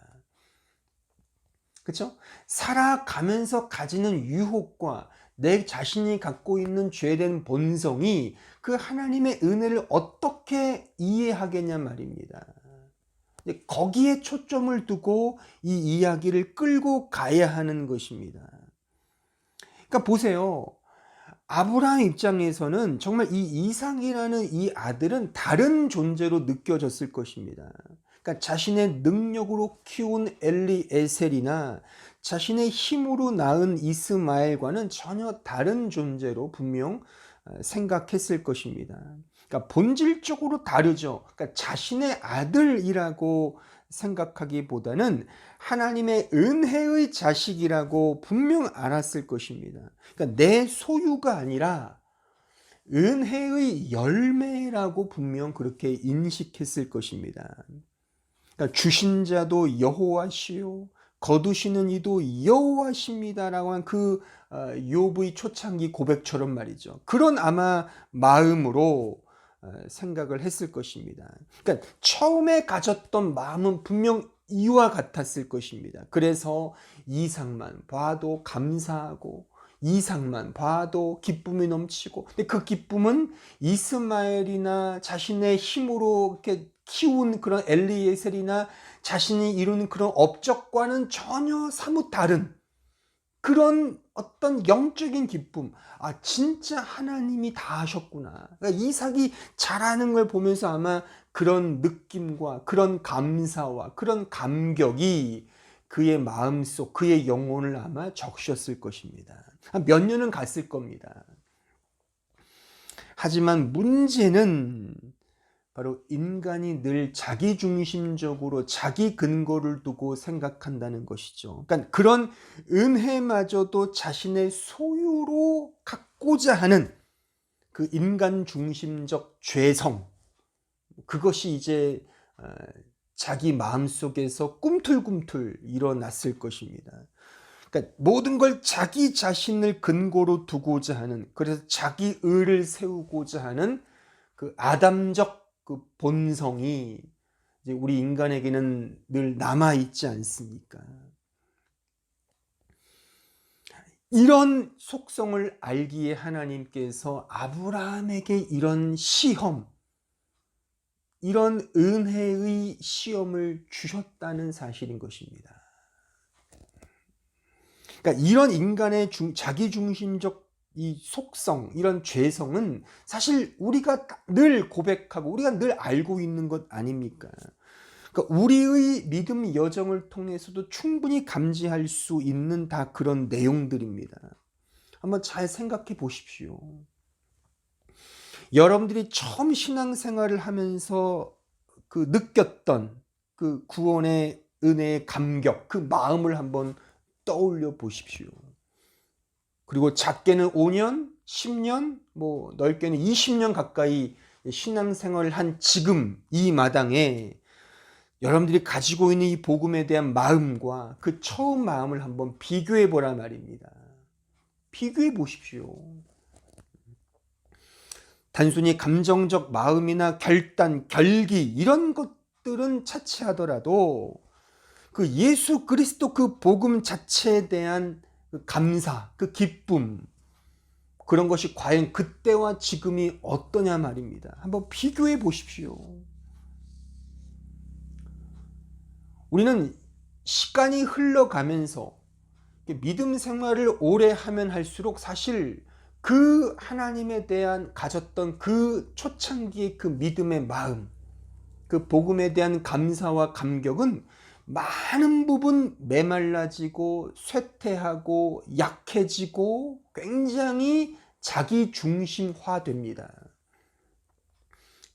그렇죠? 살아가면서 가지는 유혹과 내 자신이 갖고 있는 죄된 본성이 그 하나님의 은혜를 어떻게 이해하겠냐 말입니다. 거기에 초점을 두고 이 이야기를 끌고 가야 하는 것입니다. 그러니까 보세요. 아브라함 입장에서는 정말 이 이삭이라는 이 아들은 다른 존재로 느껴졌을 것입니다. 그러니까 자신의 능력으로 키운 엘리에셀이나 자신의 힘으로 낳은 이스마엘과는 전혀 다른 존재로 분명 생각했을 것입니다. 그러니까 본질적으로 다르죠. 그러니까 자신의 아들이라고 생각하기보다는 하나님의 은혜의 자식이라고 분명 알았을 것입니다. 그러니까 내 소유가 아니라 은혜의 열매라고 분명 그렇게 인식했을 것입니다. 그러니까 주신 자도 여호와시요 거두시는 이도 여호와십니다라고 한 그 욥의 초창기 고백처럼 말이죠. 그런 아마 마음으로 생각을 했을 것입니다. 그러니까 처음에 가졌던 마음은 분명 이와 같았을 것입니다. 그래서 이삭만 봐도 감사하고 이삭만 봐도 기쁨이 넘치고, 근데 그 기쁨은 이스마엘이나 자신의 힘으로 이렇게 키운 그런 엘리에셀이나 자신이 이룬 그런 업적과는 전혀 사뭇 다른 그런 어떤 영적인 기쁨. 아, 진짜 하나님이 다 하셨구나. 그러니까 이삭이 잘하는 걸 보면서 아마 그런 느낌과 그런 감사와 그런 감격이 그의 마음속, 그의 영혼을 아마 적셨을 것입니다. 몇 년은 갔을 겁니다. 하지만 문제는 바로 인간이 늘 자기중심적으로 자기 근거를 두고 생각한다는 것이죠. 그러니까 그런 은혜마저도 자신의 소유로 갖고자 하는 그 인간 중심적 죄성, 그것이 이제 자기 마음속에서 꿈틀꿈틀 일어났을 것입니다. 그러니까 모든 걸 자기 자신을 근거로 두고자 하는, 그래서 자기 의를 세우고자 하는 그 아담적 그 본성이 이제 우리 인간에게는 늘 남아 있지 않습니까? 이런 속성을 알기에 하나님께서 아브라함에게 이런 시험, 이런 은혜의 시험을 주셨다는 사실인 것입니다. 그러니까 이런 인간의 자기중심적 이 속성, 이런 죄성은 사실 우리가 늘 고백하고 우리가 늘 알고 있는 것 아닙니까? 그러니까 우리의 믿음 여정을 통해서도 충분히 감지할 수 있는 다 그런 내용들입니다. 한번 잘 생각해 보십시오. 여러분들이 처음 신앙생활을 하면서 그 느꼈던 그 구원의 은혜의 감격, 그 마음을 한번 떠올려 보십시오. 그리고 작게는 5년, 10년, 뭐 넓게는 20년 가까이 신앙생활을 한 지금 이 마당에 여러분들이 가지고 있는 이 복음에 대한 마음과 그 처음 마음을 한번 비교해 보라 말입니다. 비교해 보십시오. 단순히 감정적 마음이나 결단, 결기 이런 것들은 차치하더라도 그 예수 그리스도 그 복음 자체에 대한 그 감사, 그 기쁨, 그런 것이 과연 그때와 지금이 어떠냐 말입니다. 한번 비교해 보십시오. 우리는 시간이 흘러가면서 믿음 생활을 오래 하면 할수록 사실 그 하나님에 대한 가졌던 그 초창기의 그 믿음의 마음, 그 복음에 대한 감사와 감격은 많은 부분 메말라지고 쇠퇴하고 약해지고 굉장히 자기중심화됩니다.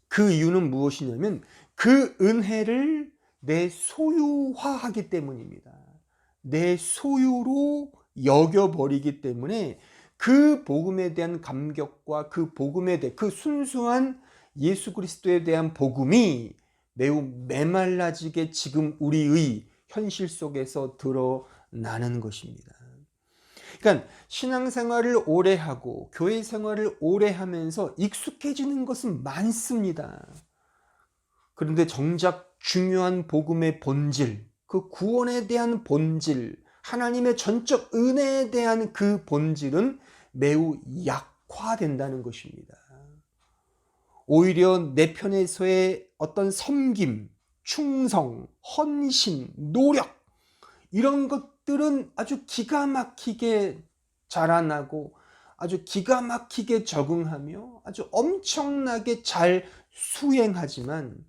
그 이유는 무엇이냐면 그 은혜를 내 소유화하기 때문입니다. 내 소유로 여겨버리기 때문에 그 복음에 대한 감격과 그 복음에 대해 그 순수한 예수 그리스도에 대한 복음이 매우 메말라지게 지금 우리의 현실 속에서 드러나는 것입니다. 그러니까 신앙생활을 오래 하고 교회 생활을 오래 하면서 익숙해지는 것은 많습니다. 그런데 정작 중요한 복음의 본질, 그 구원에 대한 본질, 하나님의 전적 은혜에 대한 그 본질은 매우 약화된다는 것입니다. 오히려 내 편에서의 어떤 섬김, 충성, 헌신, 노력 이런 것들은 아주 기가 막히게 자라나고 아주 기가 막히게 적응하며 아주 엄청나게 잘 수행하지만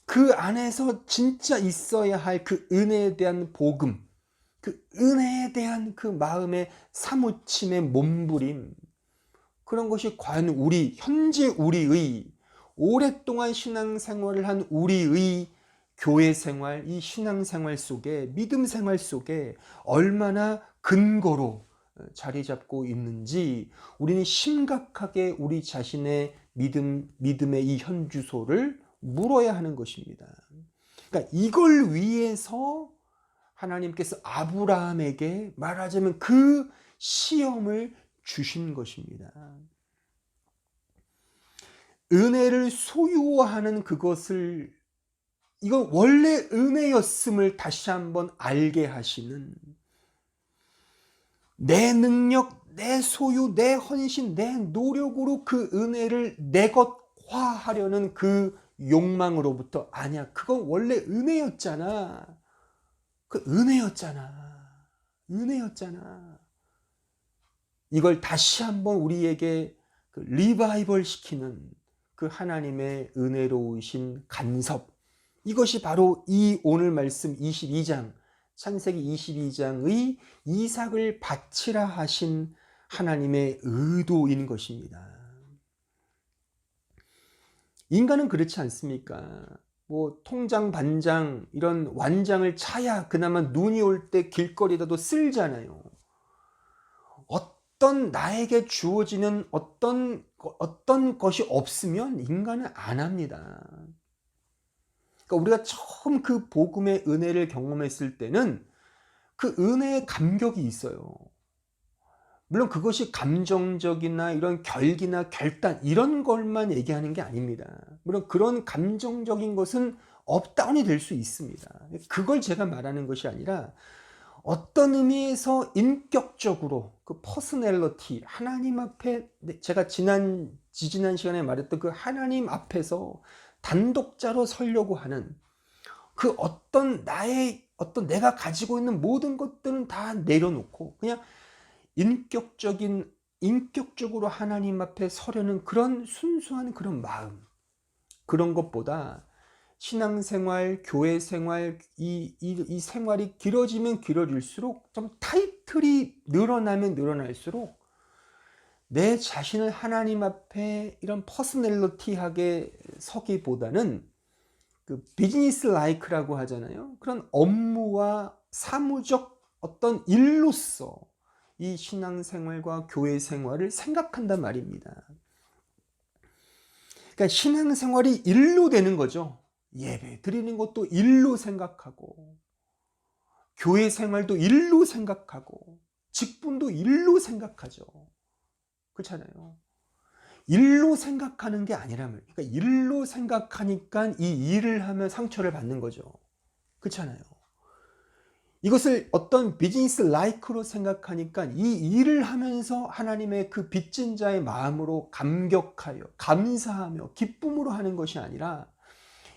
그 안에서 진짜 있어야 할 그 은혜에 대한 복음, 그 은혜에 대한 그 마음의 사무침의 몸부림, 그런 것이 과연 현재 우리의 오랫동안 신앙생활을 한 우리의 교회 생활, 이 신앙생활 속에, 믿음 생활 속에 얼마나 근거로 자리 잡고 있는지 우리는 심각하게 우리 자신의 믿음의 이 현주소를 물어야 하는 것입니다. 그러니까 이걸 위해서 하나님께서 아브라함에게 말하자면 그 시험을 주신 것입니다. 은혜를 소유하는 그것을, 이건 원래 은혜였음을 다시 한번 알게 하시는, 내 능력, 내 소유, 내 헌신, 내 노력으로 그 은혜를 내 것화하려는 그 욕망으로부터, 아니야, 그건 원래 은혜였잖아. 그 은혜였잖아. 이걸 다시 한번 우리에게 그 리바이벌 시키는 그 하나님의 은혜로우신 간섭, 이것이 바로 이 오늘 말씀 22장, 창세기 22장의 이삭을 바치라 하신 하나님의 의도인 것입니다. 인간은 그렇지 않습니까? 뭐 통장, 반장, 이런 완장을 차야 그나마 눈이 올 때 길거리라도 쓸잖아요. 어떤 나에게 주어지는 어떤 것이 없으면 인간은 안 합니다. 그러니까 우리가 처음 그 복음의 은혜를 경험했을 때는 그 은혜의 감격이 있어요. 물론 그것이 감정적이나 이런 결기나 결단 이런 것만 얘기하는 게 아닙니다. 물론 그런 감정적인 것은 업다운이 될 수 있습니다. 그걸 제가 말하는 것이 아니라 어떤 의미에서 인격적으로 그 퍼스널리티, 하나님 앞에, 제가 지난 시간에 말했던 그 하나님 앞에서 단독자로 서려고 하는 그 내가 가지고 있는 모든 것들은 다 내려놓고 그냥 인격적으로 하나님 앞에 서려는 그런 순수한 그런 마음, 그런 것보다 신앙생활, 교회 생활, 이 생활이 길어지면 길어질수록 좀 타이틀이 늘어나면 늘어날수록 내 자신을 하나님 앞에 이런 퍼스널리티하게 서기보다는 그 비즈니스 라이크라고 하잖아요. 그런 업무와 사무적 어떤 일로서 이 신앙생활과 교회 생활을 생각한단 말입니다. 그러니까 신앙생활이 일로 되는 거죠. 예배 드리는 것도 일로 생각하고, 교회 생활도 일로 생각하고, 직분도 일로 생각하죠. 그렇잖아요. 일로 생각하는 게 아니라면, 그러니까 일로 생각하니까 이 일을 하면 상처를 받는 거죠. 그렇잖아요. 이것을 어떤 비즈니스 라이크로 생각하니까 이 일을 하면서 하나님의 그 빚진 자의 마음으로 감격하여 감사하며 기쁨으로 하는 것이 아니라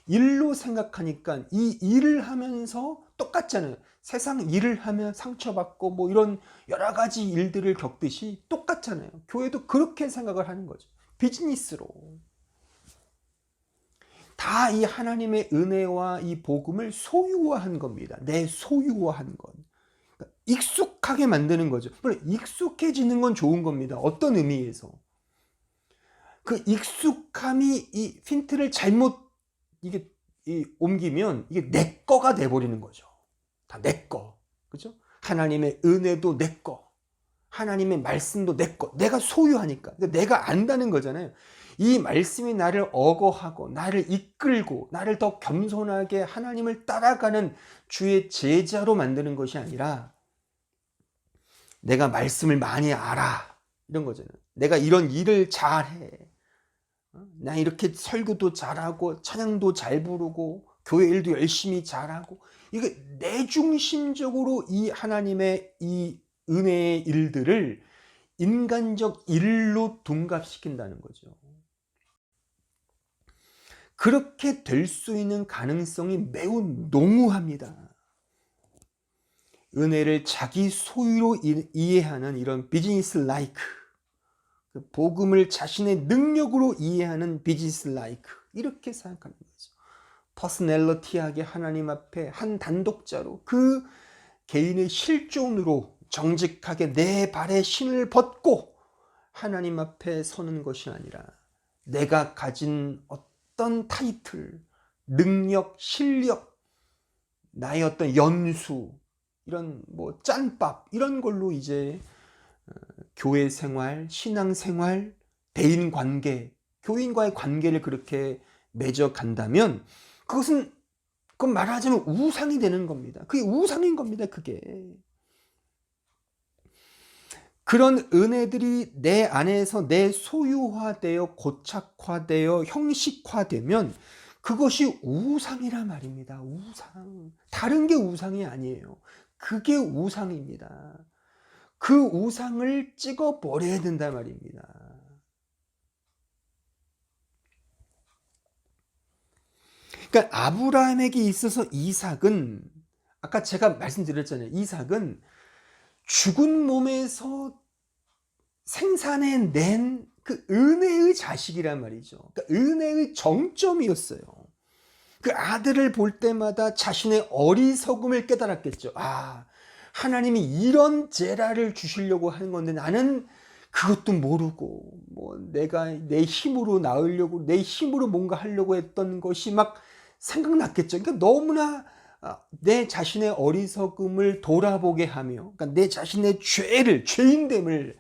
일로 생각하니까 이 일을 하면서 똑같잖아요. 세상 일을 하면 상처받고 뭐 이런 여러 가지 일들을 겪듯이 똑같잖아요. 교회도 그렇게 생각을 하는 거죠. 비즈니스로. 다 이 하나님의 은혜와 이 복음을 소유화한 겁니다. 내 소유화한 것. 그러니까 익숙하게 만드는 거죠. 물론 익숙해지는 건 좋은 겁니다. 어떤 의미에서. 그 익숙함이 이 힌트를 잘못 옮기면 이게 내 거가 돼버리는 거죠. 다 내 거. 그죠? 하나님의 은혜도 내 거. 하나님의 말씀도 내 거. 내가 소유하니까. 내가 안다는 거잖아요. 이 말씀이 나를 어거하고 나를 이끌고 나를 더 겸손하게 하나님을 따라가는 주의 제자로 만드는 것이 아니라 내가 말씀을 많이 알아. 이런 거잖아요. 내가 이런 일을 잘해. 나 이렇게 설교도 잘하고 찬양도 잘 부르고 교회 일도 열심히 잘하고, 이게 내 중심적으로 이 하나님의 이 은혜의 일들을 인간적 일로 둔갑시킨다는 거죠. 그렇게 될 수 있는 가능성이 매우 농후합니다. 은혜를 자기 소유로 이해하는 이런 비즈니스 라이크, 복음을 자신의 능력으로 이해하는 비즈니스 라이크, 이렇게 생각하는 거죠. 퍼스널리티하게 하나님 앞에 한 단독자로 그 개인의 실존으로 정직하게 내 발에 신을 벗고 하나님 앞에 서는 것이 아니라 내가 가진 어떤 타이틀, 능력, 실력, 나의 어떤 연수, 이런 뭐 짠밥, 이런 걸로 이제 교회 생활, 신앙 생활, 대인 관계, 교인과의 관계를 그렇게 맺어 간다면 그건 말하자면 우상이 되는 겁니다. 그게 우상인 겁니다. 그게. 그런 은혜들이 내 안에서 내 소유화되어 고착화되어 형식화되면 그것이 우상이란 말입니다. 우상. 다른 게 우상이 아니에요. 그게 우상입니다. 그 우상을 찍어버려야 된단 말입니다. 그러니까 아브라함에게 있어서 이삭은, 아까 제가 말씀드렸잖아요. 이삭은 죽은 몸에서 생산해낸 그 은혜의 자식이란 말이죠. 그러니까 은혜의 정점이었어요. 그 아들을 볼 때마다 자신의 어리석음을 깨달았겠죠. 아, 하나님이 이런 제라를 주시려고 하는 건데 나는 그것도 모르고 뭐 내가 내 힘으로 낳으려고 내 힘으로 뭔가 하려고 했던 것이 막 생각났겠죠. 그러니까 너무나 내 자신의 어리석음을 돌아보게 하며, 그러니까 내 자신의 죄를, 죄인됨을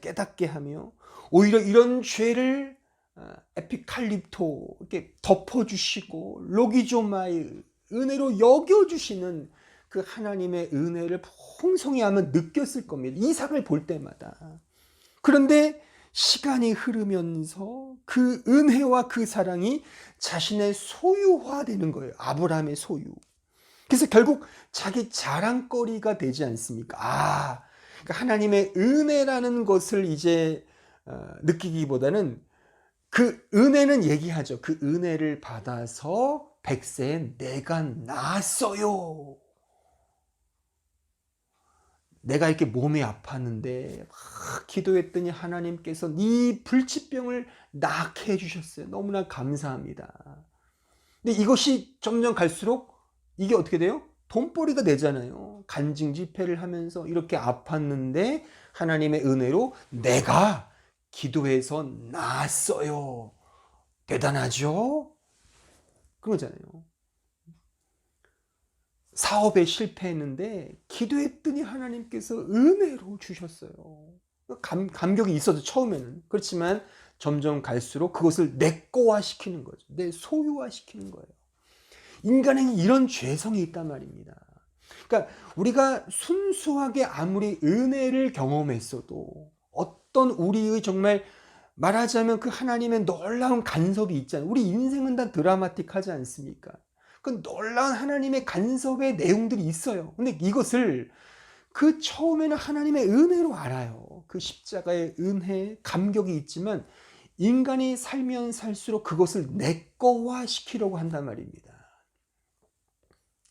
깨닫게 하며, 오히려 이런 죄를 에피칼립토 이렇게 덮어주시고 로기조마의 은혜로 여겨주시는 그 하나님의 은혜를 풍성히 하면 느꼈을 겁니다. 이삭을 볼 때마다. 그런데 시간이 흐르면서 그 은혜와 그 사랑이 자신의 소유화되는 거예요. 아브라함의 소유. 그래서 결국 자기 자랑거리가 되지 않습니까? 아, 그러니까 하나님의 은혜라는 것을 이제 느끼기보다는 그 은혜는 얘기하죠. 그 은혜를 받아서 100세에 내가 낳았어요. 내가 이렇게 몸이 아팠는데 막 기도했더니 하나님께서 네 불치병을 낫게 해주셨어요. 너무나 감사합니다. 근데 이것이 점점 갈수록 이게 어떻게 돼요? 돈벌이가 되잖아요. 간증 집회를 하면서 이렇게 아팠는데 하나님의 은혜로 내가 기도해서 나았어요. 대단하죠? 그러잖아요. 사업에 실패했는데 기도했더니 하나님께서 은혜로 주셨어요. 감격이 있어도 처음에는. 그렇지만 점점 갈수록 그것을 내 거화 시키는 거죠. 내 소유화 시키는 거예요. 인간에는 이런 죄성이 있단 말입니다. 그러니까 우리가 순수하게 아무리 은혜를 경험했어도 어떤 우리의 정말 말하자면 그 하나님의 놀라운 간섭이 있잖아요. 우리 인생은 다 드라마틱하지 않습니까? 그 놀라운 하나님의 간섭의 내용들이 있어요. 근데 이것을 그 처음에는 하나님의 은혜로 알아요. 그 십자가의 은혜, 감격이 있지만 인간이 살면 살수록 그것을 내 거화 시키려고 한단 말입니다.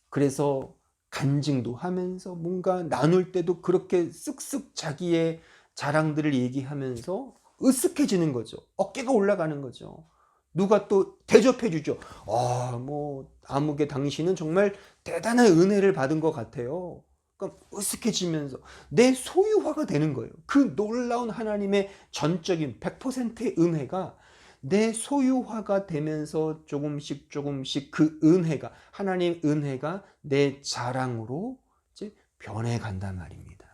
그래서 간증도 하면서 뭔가 나눌 때도 그렇게 쓱쓱 자기의 자랑들을 얘기하면서 으쓱해지는 거죠. 어깨가 올라가는 거죠. 누가 또 대접해 주죠. 뭐 아무개 당신은 정말 대단한 은혜를 받은 것 같아요. 그러니까 으쓱해지면서 내 소유화가 되는 거예요. 그 놀라운 하나님의 전적인 100%의 은혜가 내 소유화가 되면서 조금씩 그 은혜가, 하나님 은혜가 내 자랑으로 이제 변해간단 말입니다.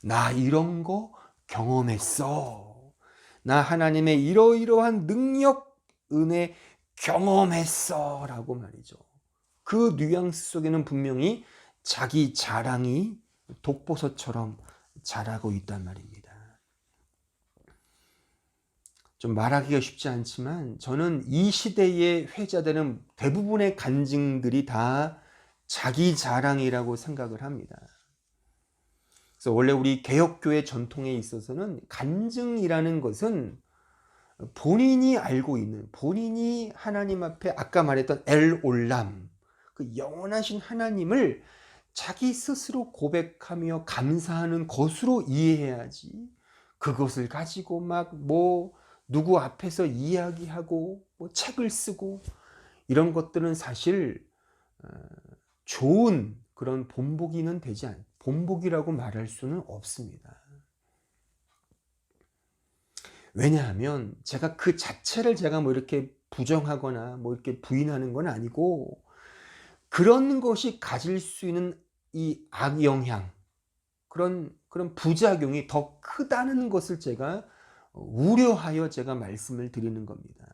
나 이런 거 경험했어. 나 하나님의 이러이러한 능력, 은혜 경험했어 라고 말이죠. 그 뉘앙스 속에는 분명히 자기 자랑이 독보섯처럼 자라고 있단 말입니다. 좀 말하기가 쉽지 않지만 저는 이 시대에 회자되는 대부분의 간증들이 다 자기 자랑이라고 생각을 합니다. 그래서 원래 우리 개혁교회 전통에 있어서는 간증이라는 것은 본인이 알고 있는, 본인이 하나님 앞에 아까 말했던 엘 올람, 그 영원하신 하나님을 자기 스스로 고백하며 감사하는 것으로 이해해야지, 그것을 가지고 막 뭐 누구 앞에서 이야기하고 뭐 책을 쓰고 이런 것들은 사실 좋은 그런 본보기는 본보기라고 말할 수는 없습니다. 왜냐하면 제가 그 자체를 제가 뭐 이렇게 부정하거나 뭐 이렇게 부인하는 건 아니고, 그런 것이 가질 수 있는 이 악영향, 그런 부작용이 더 크다는 것을 제가 우려하여 제가 말씀을 드리는 겁니다.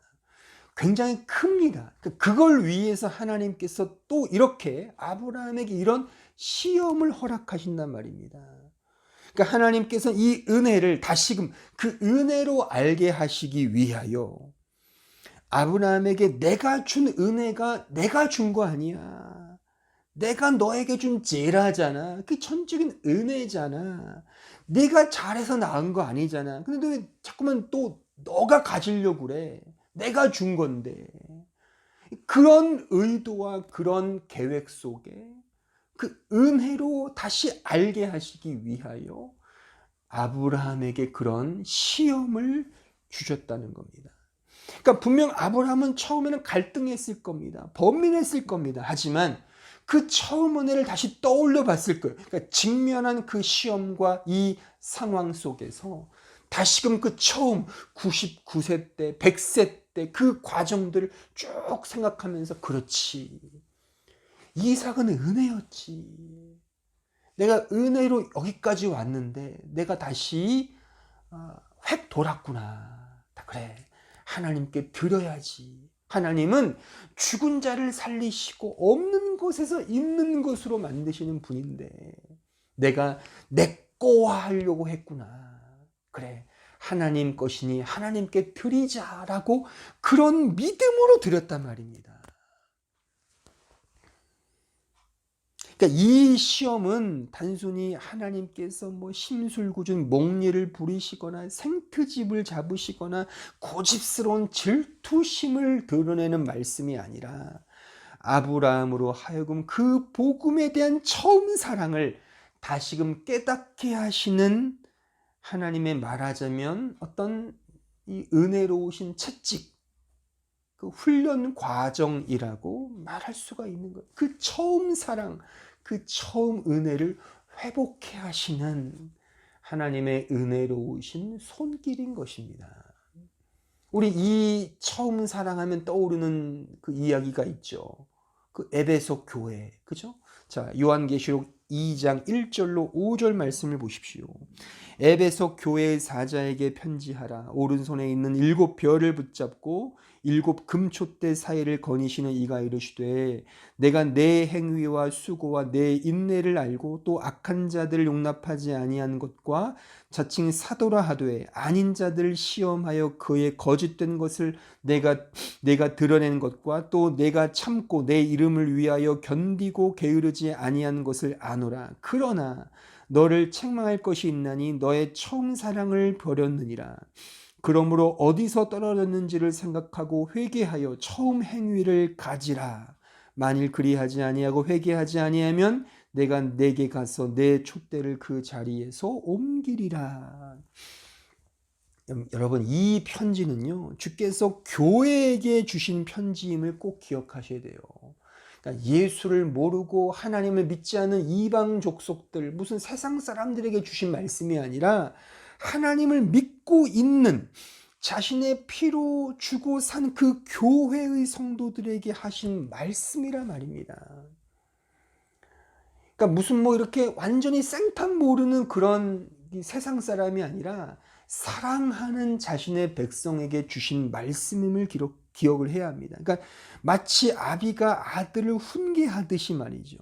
굉장히 큽니다. 그걸 위해서 하나님께서 또 이렇게 아브라함에게 이런 시험을 허락하신단 말입니다. 그러니까 하나님께서 이 은혜를 다시금 그 은혜로 알게 하시기 위하여, 아브라함에게 내가 준 은혜가 내가 준 거 아니야, 내가 너에게 준 제라잖아, 그 전적인 은혜잖아, 네가 잘해서 낳은 거 아니잖아, 근데 너 왜 자꾸만 또 너가 가지려고 그래, 내가 준 건데. 그런 의도와 그런 계획 속에 그 은혜로 다시 알게 하시기 위하여 아브라함에게 그런 시험을 주셨다는 겁니다. 그러니까 분명 아브라함은 처음에는 갈등했을 겁니다. 범민했을 겁니다. 하지만 그 처음 은혜를 다시 떠올려 봤을 거예요. 그러니까 직면한 그 시험과 이 상황 속에서 다시금 그 처음 99세 때, 100세 때 그 과정들을 쭉 생각하면서, 그렇지, 이삭은 은혜였지, 내가 은혜로 여기까지 왔는데 내가 다시 획 돌았구나. 그래, 하나님께 드려야지. 하나님은 죽은 자를 살리시고 없는 곳에서 있는 것으로 만드시는 분인데 내가 내 거하려고 했구나. 그래, 하나님 것이니 하나님께 드리자라고 그런 믿음으로 드렸단 말입니다. 그러니까 이 시험은 단순히 하나님께서 뭐 심술궂은 목리를 부리시거나 생트집을 잡으시거나 고집스러운 질투심을 드러내는 말씀이 아니라, 아브라함으로 하여금 그 복음에 대한 처음 사랑을 다시금 깨닫게 하시는 하나님의, 말하자면 어떤 이 은혜로우신 채찍, 그 훈련 과정이라고 말할 수가 있는 거예요. 그 처음 사랑, 그 처음 은혜를 회복해 하시는 하나님의 은혜로우신 손길인 것입니다. 우리 이 처음 사랑하면 떠오르는 그 이야기가 있죠. 그 에베소 교회, 그죠? 자, 요한계시록 2장 1절로 5절 말씀을 보십시오. 에베소 교회의 사자에게 편지하라. 오른손에 있는 7별을 붙잡고 7 금촛대 사이를 거니시는 이가 이르시되, 내가 내 행위와 수고와 내 인내를 알고 또 악한 자들을 용납하지 아니한 것과 자칭 사도라 하되 아닌 자들을 시험하여 그의 거짓된 것을 내가 드러낸 것과 또 내가 참고 내 이름을 위하여 견디고 게으르지 아니한 것을 아노라. 그러나 너를 책망할 것이 있나니 너의 처음 사랑을 버렸느니라. 그러므로 어디서 떨어졌는지를 생각하고 회개하여 처음 행위를 가지라. 만일 그리하지 아니하고 회개하지 아니하면 내가 내게 가서 내 촛대를 그 자리에서 옮기리라. 여러분, 이 편지는요, 주께서 교회에게 주신 편지임을 꼭 기억하셔야 돼요. 그러니까 예수를 모르고 하나님을 믿지 않는 이방 족속들, 무슨 세상 사람들에게 주신 말씀이 아니라 하나님을 믿고 있는, 자신의 피로 주고 산 그 교회의 성도들에게 하신 말씀이라 말입니다. 그러니까 무슨 뭐 이렇게 완전히 생판 모르는 그런 세상 사람이 아니라 사랑하는 자신의 백성에게 주신 말씀임을 기억을 해야 합니다. 그러니까 마치 아비가 아들을 훈계하듯이 말이죠.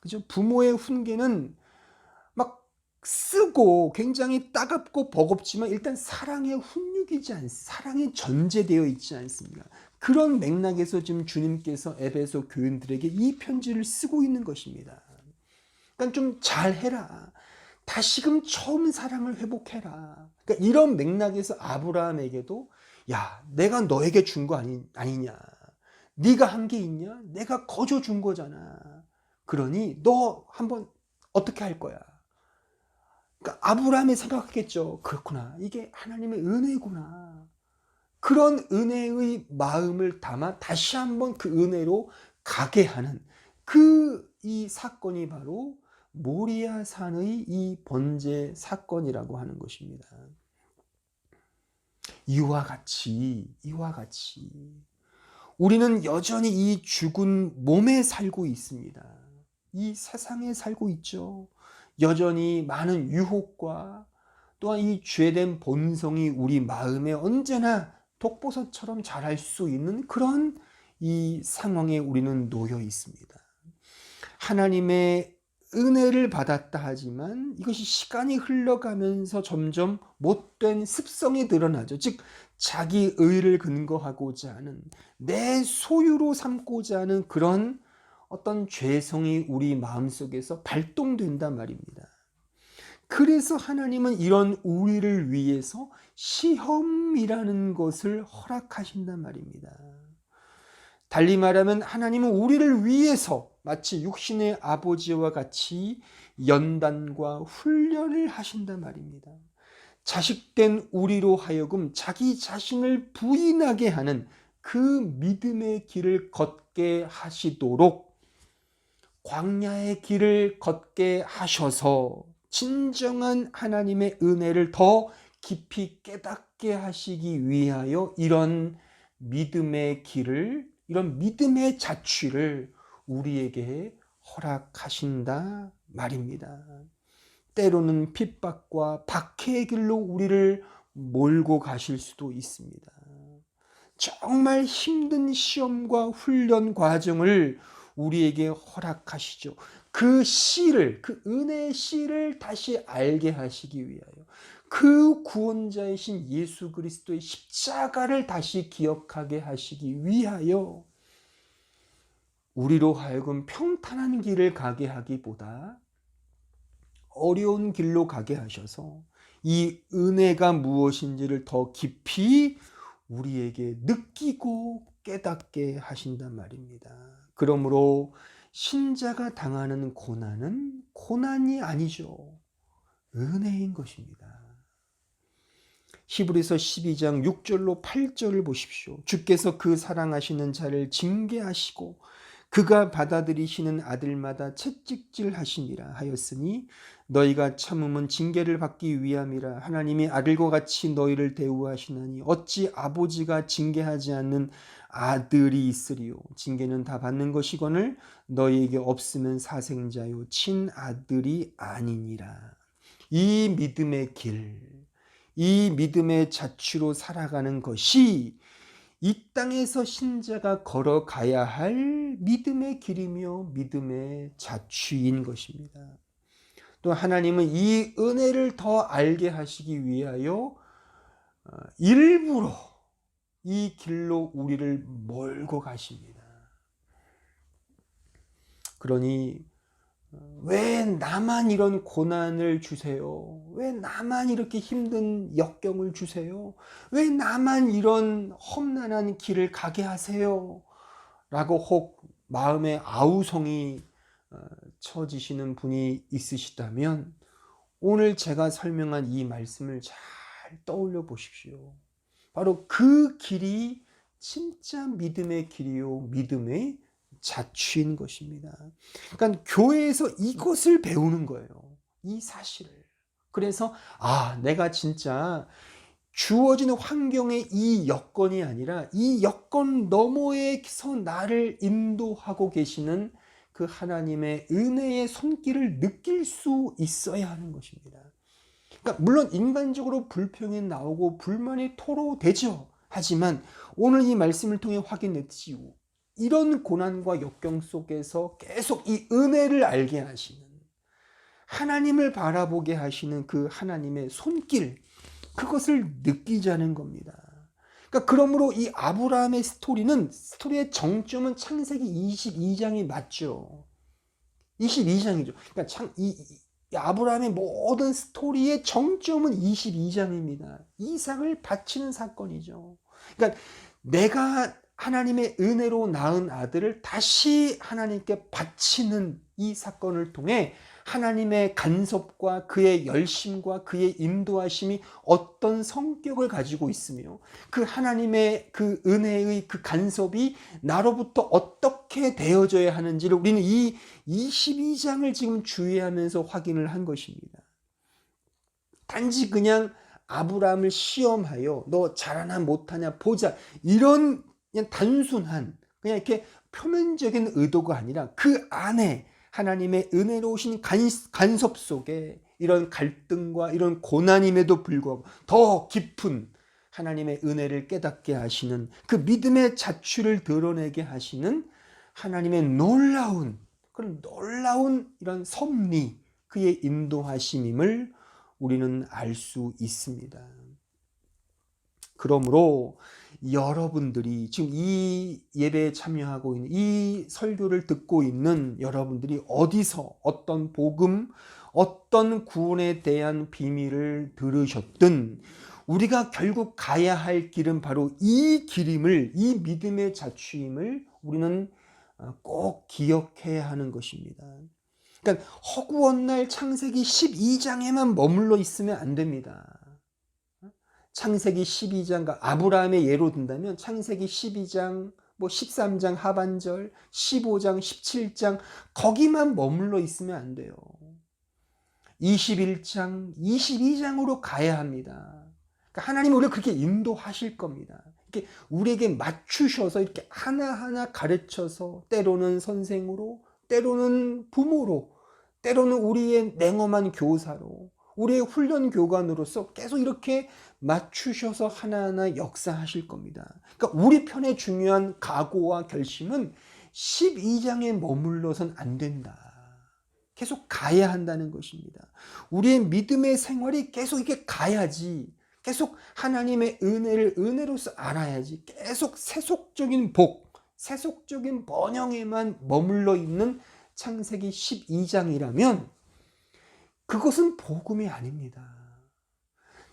그죠? 부모의 훈계는 막 쓰고 굉장히 따갑고 버겁지만 일단 사랑의 훈육이지 않습니까? 사랑이 전제되어 있지 않습니까? 그런 맥락에서 지금 주님께서 에베소 교인들에게 이 편지를 쓰고 있는 것입니다. 그러니까 좀 잘해라. 다시금 처음 사랑을 회복해라. 그러니까 이런 맥락에서 아브라함에게도 야, 내가 너에게 준 거 아니냐. 네가 한 게 있냐? 내가 거저 준 거잖아. 그러니 너 한번 어떻게 할 거야? 그러니까 아브라함이 생각했겠죠. 그렇구나. 이게 하나님의 은혜구나. 그런 은혜의 마음을 담아 다시 한번 그 은혜로 가게 하는 이 사건이 바로 모리아 산의 이 번제 사건이라고 하는 것입니다. 이와 같이 우리는 여전히 이 죽은 몸에 살고 있습니다. 이 세상에 살고 있죠. 여전히 많은 유혹과 또한 이 죄된 본성이 우리 마음에 언제나 독버섯처럼 자랄 수 있는 그런 이 상황에 우리는 놓여 있습니다. 하나님의 은혜를 받았다 하지만 이것이 시간이 흘러가면서 점점 못된 습성이 드러나죠. 즉 자기 의를 근거하고자 하는, 내 소유로 삼고자 하는 그런 어떤 죄성이 우리 마음속에서 발동된단 말입니다. 그래서 하나님은 이런 우리를 위해서 시험이라는 것을 허락하신단 말입니다. 달리 말하면 하나님은 우리를 위해서 마치 육신의 아버지와 같이 연단과 훈련을 하신단 말입니다. 자식된 우리로 하여금 자기 자신을 부인하게 하는 그 믿음의 길을 걷게 하시도록 광야의 길을 걷게 하셔서 진정한 하나님의 은혜를 더 깊이 깨닫게 하시기 위하여 이런 믿음의 길을, 이런 믿음의 자취를 우리에게 허락하신다 말입니다. 때로는 핍박과 박해의 길로 우리를 몰고 가실 수도 있습니다. 정말 힘든 시험과 훈련 과정을 우리에게 허락하시죠. 그 씨를, 그 은혜의 씨를 다시 알게 하시기 위하여, 그 구원자이신 예수 그리스도의 십자가를 다시 기억하게 하시기 위하여 우리로 하여금 평탄한 길을 가게 하기보다 어려운 길로 가게 하셔서 이 은혜가 무엇인지를 더 깊이 우리에게 느끼고 깨닫게 하신단 말입니다. 그러므로 신자가 당하는 고난은 고난이 아니죠. 은혜인 것입니다. 히브리서 12장 6절로 8절을 보십시오. 주께서 그 사랑하시는 자를 징계하시고 그가 받아들이시는 아들마다 채찍질하시니라 하였으니 너희가 참음은 징계를 받기 위함이라. 하나님이 아들과 같이 너희를 대우하시나니 어찌 아버지가 징계하지 않는 아들이 있으리요. 징계는 다 받는 것이거늘 너희에게 없으면 사생자요 친아들이 아니니라. 이 믿음의 길, 이 믿음의 자취로 살아가는 것이 이 땅에서 신자가 걸어가야 할 믿음의 길이며 믿음의 자취인 것입니다. 또 하나님은 이 은혜를 더 알게 하시기 위하여 일부러 이 길로 우리를 몰고 가십니다. 그러니 왜 나만 이런 고난을 주세요? 왜 나만 이렇게 힘든 역경을 주세요? 왜 나만 이런 험난한 길을 가게 하세요? 라고 혹 마음에 아우성이 처지시는 분이 있으시다면 오늘 제가 설명한 이 말씀을 잘 떠올려 보십시오. 바로 그 길이 진짜 믿음의 길이요 믿음의 자취인 것입니다. 그러니까 교회에서 이것을 배우는 거예요. 이 사실을. 그래서 내가 진짜 주어진 환경의 이 여건이 아니라 이 여건 너머에서 나를 인도하고 계시는 그 하나님의 은혜의 손길을 느낄 수 있어야 하는 것입니다. 그러니까 물론 인간적으로 불평이 나오고 불만이 토로되죠. 하지만 오늘 이 말씀을 통해 확인했지, 이런 고난과 역경 속에서 계속 이 은혜를 알게 하시는, 하나님을 바라보게 하시는 그 하나님의 손길, 그것을 느끼자는 겁니다. 그러니까 그러므로 이 아브라함의 스토리의 정점은 창세기 22장이 맞죠. 22장이죠. 그러니까 이 아브라함의 모든 스토리의 정점은 22장입니다. 이삭을 바치는 사건이죠. 그러니까 내가 하나님의 은혜로 낳은 아들을 다시 하나님께 바치는 이 사건을 통해 하나님의 간섭과 그의 열심과 그의 인도하심이 어떤 성격을 가지고 있으며 그 하나님의 그 은혜의 그 간섭이 나로부터 어떻게 되어져야 하는지를 우리는 이 22장을 지금 주의하면서 확인을 한 것입니다. 단지 그냥 아브라함을 시험하여 너 잘하나 못하냐 보자, 이런 그냥 단순한 그냥 이렇게 표면적인 의도가 아니라 그 안에 하나님의 은혜로우신 간섭 속에 이런 갈등과 이런 고난임에도 불구하고 더 깊은 하나님의 은혜를 깨닫게 하시는 그 믿음의 자취를 드러내게 하시는 하나님의 그런 놀라운 이런 섭리, 그의 인도하심임을 우리는 알 수 있습니다. 그러므로 여러분들이 지금 이 예배에 참여하고 있는, 이 설교를 듣고 있는 여러분들이 어디서 어떤 복음, 어떤 구원에 대한 비밀을 들으셨든 우리가 결국 가야 할 길은 바로 이 길임을, 이 믿음의 자취임을 우리는 꼭 기억해야 하는 것입니다. 그러니까 허구한 날 창세기 12장에만 머물러 있으면 안 됩니다. 창세기 12장, 아브라함의 예로 든다면 창세기 12장, 13장 하반절, 15장, 17장 거기만 머물러 있으면 안 돼요. 21장, 22장으로 가야 합니다. 그러니까 하나님 우리를 그렇게 인도하실 겁니다. 이렇게 우리에게 맞추셔서 이렇게 하나하나 가르쳐서 때로는 선생으로, 때로는 부모로, 때로는 우리의 냉엄한 교사로, 우리의 훈련 교관으로서 계속 이렇게 맞추셔서 하나하나 역사하실 겁니다. 그러니까 우리 편의 중요한 각오와 결심은 12장에 머물러선 안 된다. 계속 가야 한다는 것입니다. 우리의 믿음의 생활이 계속 이렇게 가야지, 계속 하나님의 은혜를 은혜로서 알아야지, 계속 세속적인 복, 세속적인 번영에만 머물러 있는 창세기 12장이라면 그것은 복음이 아닙니다.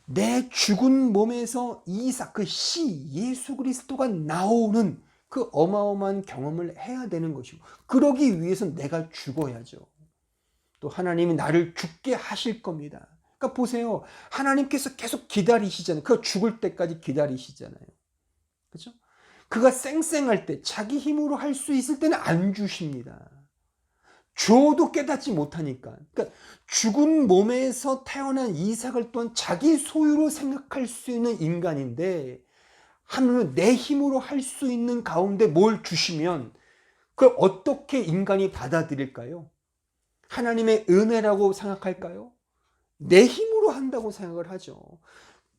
내 죽은 몸에서 이삭, 그 예수 그리스도가 나오는 그 어마어마한 경험을 해야 되는 것이고, 그러기 위해서는 내가 죽어야죠. 또 하나님이 나를 죽게 하실 겁니다. 그러니까 보세요. 하나님께서 계속 기다리시잖아요. 그가 죽을 때까지 기다리시잖아요. 그렇죠? 그가 쌩쌩할 때, 자기 힘으로 할 수 있을 때는 안 주십니다. 줘도 깨닫지 못하니까. 그러니까 죽은 몸에서 태어난 이삭을 또한 자기 소유로 생각할 수 있는 인간인데, 하나님은 내 힘으로 할 수 있는 가운데 뭘 주시면 그걸 어떻게 인간이 받아들일까요? 하나님의 은혜라고 생각할까요? 내 힘으로 한다고 생각을 하죠.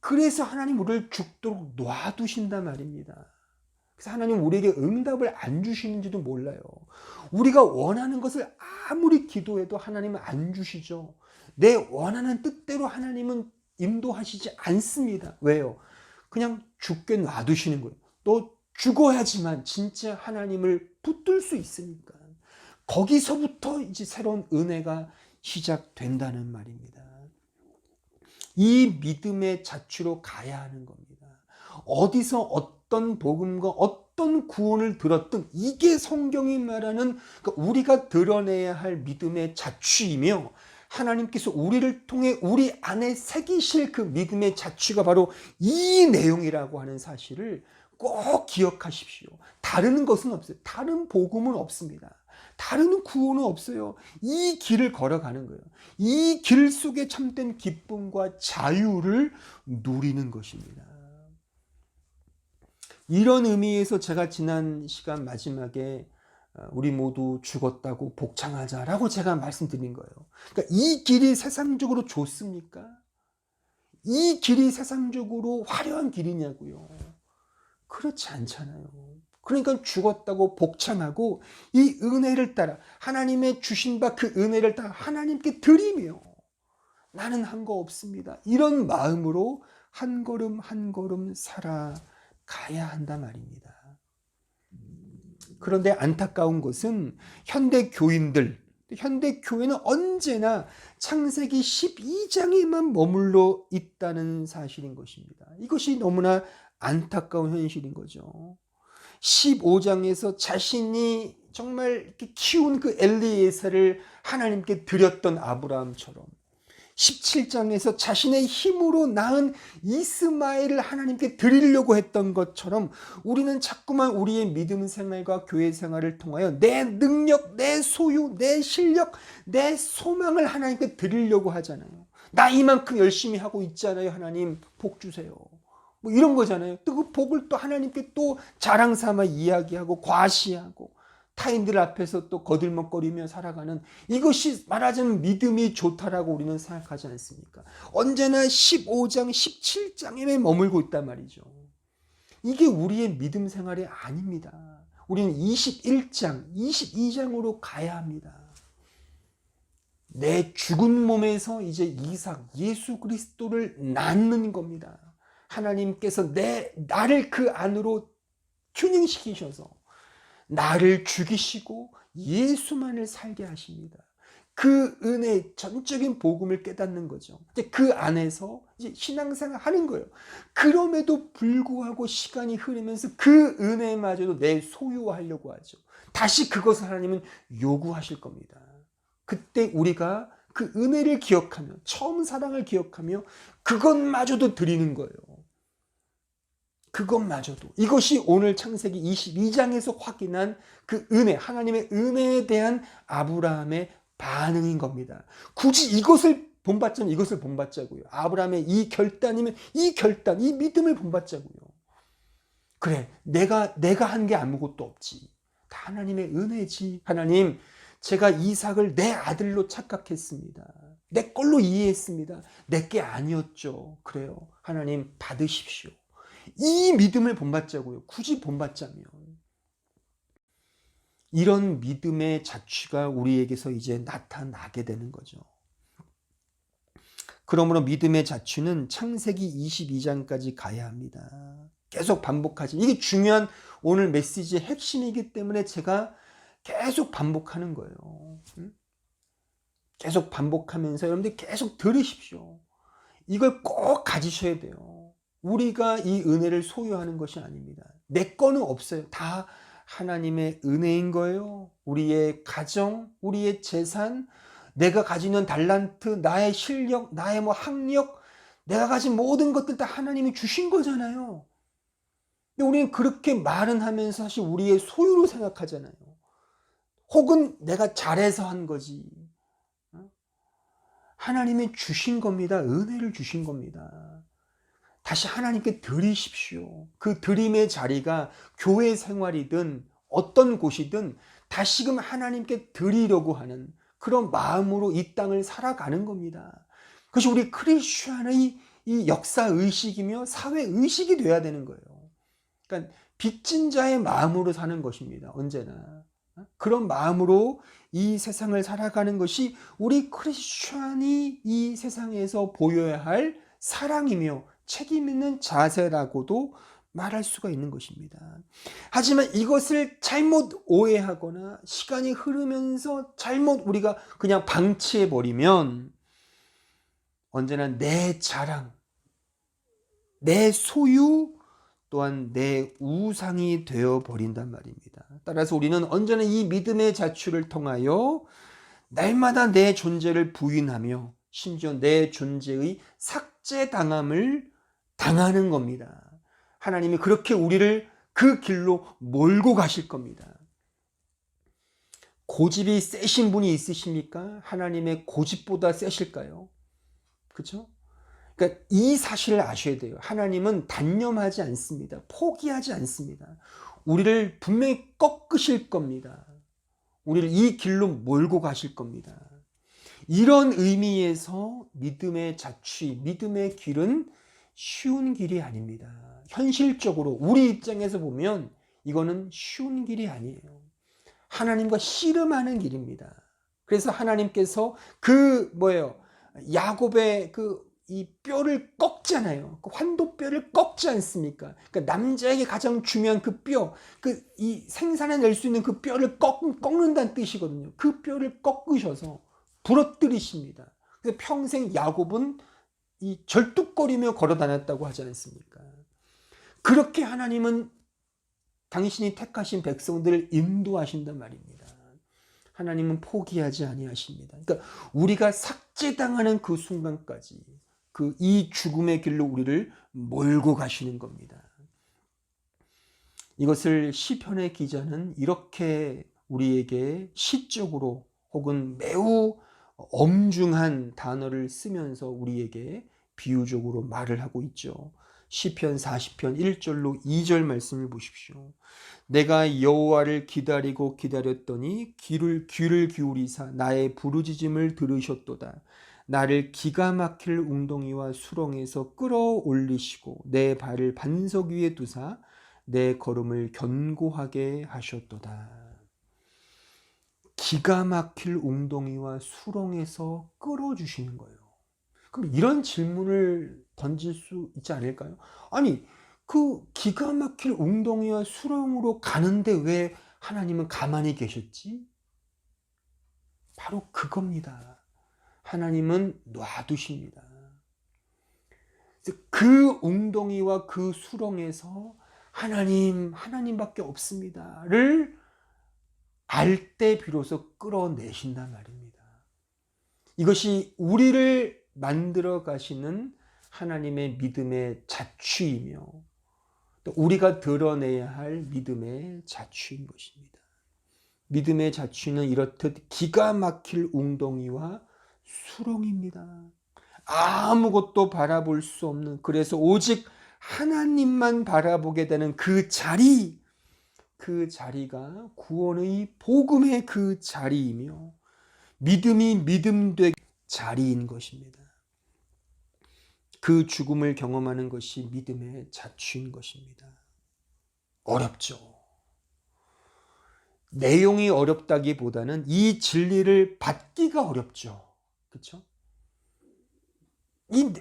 그래서 하나님 우리를 죽도록 놔두신단 말입니다. 그래서 하나님 우리에게 응답을 안 주시는지도 몰라요. 우리가 원하는 것을 아무리 기도해도 하나님은 안 주시죠. 내 원하는 뜻대로 하나님은 인도하시지 않습니다. 왜요? 그냥 죽게 놔두시는 거예요. 또 죽어야지만 진짜 하나님을 붙들 수 있으니까. 거기서부터 이제 새로운 은혜가 시작된다는 말입니다. 이 믿음의 자취로 가야 하는 겁니다. 어디서 어떤 복음과 어떤 구원을 들었든 이게 성경이 말하는 우리가 드러내야 할 믿음의 자취이며, 하나님께서 우리를 통해 우리 안에 새기실 그 믿음의 자취가 바로 이 내용이라고 하는 사실을 꼭 기억하십시오. 다른 것은 없어요. 다른 복음은 없습니다. 다른 구원은 없어요. 이 길을 걸어가는 거예요. 이 길 속에 참된 기쁨과 자유를 누리는 것입니다. 이런 의미에서 제가 지난 시간 마지막에 우리 모두 죽었다고 복창하자라고 제가 말씀드린 거예요. 그러니까 이 길이 세상적으로 좋습니까? 이 길이 세상적으로 화려한 길이냐고요? 그렇지 않잖아요. 그러니까 죽었다고 복창하고 이 은혜를 따라, 하나님의 주신 바 그 은혜를 따라 하나님께 드리며 나는 한 거 없습니다, 이런 마음으로 한 걸음 한 걸음 살아가야 한단 말입니다. 그런데 안타까운 것은 현대 교인들, 현대 교회는 언제나 창세기 12장에만 머물러 있다는 사실인 것입니다. 이것이 너무나 안타까운 현실인 거죠. 15장에서 자신이 정말 이렇게 키운 그 엘리에셀을 하나님께 드렸던 아브라함처럼 17장에서 자신의 힘으로 낳은 이스마엘을 하나님께 드리려고 했던 것처럼 우리는 자꾸만 우리의 믿음 생활과 교회 생활을 통하여 내 능력, 내 소유, 내 실력, 내 소망을 하나님께 드리려고 하잖아요. 나 이만큼 열심히 하고 있잖아요. 하나님 복 주세요. 뭐 이런 거잖아요. 또 그 복을 또 하나님께 또 자랑 삼아 이야기하고 과시하고 타인들 앞에서 또 거들먹거리며 살아가는, 이것이 말하자면 믿음이 좋다라고 우리는 생각하지 않습니까? 언제나 15장, 17장에 머물고 있단 말이죠. 이게 우리의 믿음 생활이 아닙니다. 우리는 21장, 22장으로 가야 합니다. 내 죽은 몸에서 이제 이삭, 예수 그리스도를 낳는 겁니다. 하나님께서 나를 그 안으로 튜닝시키셔서 나를 죽이시고 예수만을 살게 하십니다. 그 은혜, 전적인 복음을 깨닫는 거죠. 이제 그 안에서 이제 신앙생활 하는 거예요. 그럼에도 불구하고 시간이 흐르면서 그 은혜마저도 내 소유하려고 하죠. 다시 그것을 하나님은 요구하실 겁니다. 그때 우리가 그 은혜를 기억하며, 처음 사랑을 기억하며 그것마저도 드리는 거예요. 그것마저도. 이것이 오늘 창세기 22장에서 확인한 그 은혜, 하나님의 은혜에 대한 아브라함의 반응인 겁니다. 굳이 이것을 본받자면 이것을 본받자고요. 아브라함의 이 결단이면 이 결단, 이 믿음을 본받자고요. 그래, 내가 한 게 아무것도 없지. 다 하나님의 은혜지. 하나님, 제가 이삭을 내 아들로 착각했습니다. 내 걸로 이해했습니다. 내 게 아니었죠. 그래요. 하나님 받으십시오. 이 믿음을 본받자고요. 굳이 본받자면. 이런 믿음의 자취가 우리에게서 이제 나타나게 되는 거죠. 그러므로 믿음의 자취는 창세기 22장까지 가야 합니다. 계속 반복하지. 이게 중요한 오늘 메시지의 핵심이기 때문에 제가 계속 반복하는 거예요. 계속 반복하면서 여러분들 계속 들으십시오. 이걸 꼭 가지셔야 돼요. 우리가 이 은혜를 소유하는 것이 아닙니다. 내 거는 없어요. 다 하나님의 은혜인 거예요. 우리의 가정, 우리의 재산, 내가 가지는 달란트, 나의 실력, 나의 학력, 내가 가진 모든 것들 다 하나님이 주신 거잖아요. 근데 우리는 그렇게 말은 하면서 사실 우리의 소유로 생각하잖아요. 혹은 내가 잘해서 한 거지. 하나님이 주신 겁니다. 은혜를 주신 겁니다. 다시 하나님께 드리십시오. 그 드림의 자리가 교회 생활이든 어떤 곳이든 다시금 하나님께 드리려고 하는 그런 마음으로 이 땅을 살아가는 겁니다. 그것이 우리 크리스천의 이 역사의식이며 사회의식이 돼야 되는 거예요. 그러니까 빚진 자의 마음으로 사는 것입니다. 언제나. 그런 마음으로 이 세상을 살아가는 것이 우리 크리스천이 이 세상에서 보여야 할 사랑이며 책임 있는 자세라고도 말할 수가 있는 것입니다. 하지만 이것을 잘못 오해하거나 시간이 흐르면서 잘못 우리가 그냥 방치해버리면 언제나 내 자랑, 내 소유 또한 내 우상이 되어버린단 말입니다. 따라서 우리는 언제나 이 믿음의 자취를 통하여 날마다 내 존재를 부인하며 심지어 내 존재의 삭제당함을 당하는 겁니다. 하나님이 그렇게 우리를 그 길로 몰고 가실 겁니다. 고집이 세신 분이 있으십니까? 하나님의 고집보다 세실까요? 그렇죠? 그러니까 이 사실을 아셔야 돼요. 하나님은 단념하지 않습니다. 포기하지 않습니다. 우리를 분명히 꺾으실 겁니다. 우리를 이 길로 몰고 가실 겁니다. 이런 의미에서 믿음의 자취, 믿음의 길은 쉬운 길이 아닙니다. 현실적으로 우리 입장에서 보면 이거는 쉬운 길이 아니에요. 하나님과 씨름하는 길입니다. 그래서 하나님께서 야곱의 그 이 뼈를 꺾잖아요. 그 환도뼈를 꺾지 않습니까? 그러니까 남자에게 가장 중요한 그 뼈, 이 생산해낼 수 있는 그 뼈를 꺾는다는 뜻이거든요. 그 뼈를 꺾으셔서 부러뜨리십니다. 그래서 평생 야곱은 이 절뚝거리며 걸어 다녔다고 하지 않습니까? 그렇게 하나님은 당신이 택하신 백성들을 인도하신단 말입니다. 하나님은 포기하지 아니하십니다. 그러니까 우리가 삭제당하는 그 순간까지 이 죽음의 길로 우리를 몰고 가시는 겁니다. 이것을 시편의 기자는 이렇게 우리에게 시적으로 혹은 매우 엄중한 단어를 쓰면서 우리에게 비유적으로 말을 하고 있죠. 시편 40편 1절로 2절 말씀을 보십시오. 내가 여호와를 기다리고 기다렸더니 귀를 기울이사 나의 부르짖음을 들으셨도다. 나를 기가 막힐 웅덩이와 수렁에서 끌어올리시고 내 발을 반석 위에 두사 내 걸음을 견고하게 하셨도다. 기가 막힐 웅덩이와 수렁에서 끌어주시는 거예요. 그럼 이런 질문을 던질 수 있지 않을까요? 아니, 그 기가 막힐 웅덩이와 수렁으로 가는데 왜 하나님은 가만히 계셨지? 바로 그겁니다. 하나님은 놔두십니다. 그 웅덩이와 그 수렁에서 하나님밖에 없습니다를 알 때 비로소 끌어내신단 말입니다. 이것이 우리를 만들어 가시는 하나님의 믿음의 자취이며 또 우리가 드러내야 할 믿음의 자취인 것입니다. 믿음의 자취는 이렇듯 기가 막힐 웅덩이와 수렁입니다. 아무것도 바라볼 수 없는, 그래서 오직 하나님만 바라보게 되는 그 자리가 구원의 복음의 그 자리이며 믿음이 믿음되는 자리인 것입니다. 그 죽음을 경험하는 것이 믿음의 자취인 것입니다. 어렵죠. 내용이 어렵다기보다는 이 진리를 받기가 어렵죠. 그렇죠?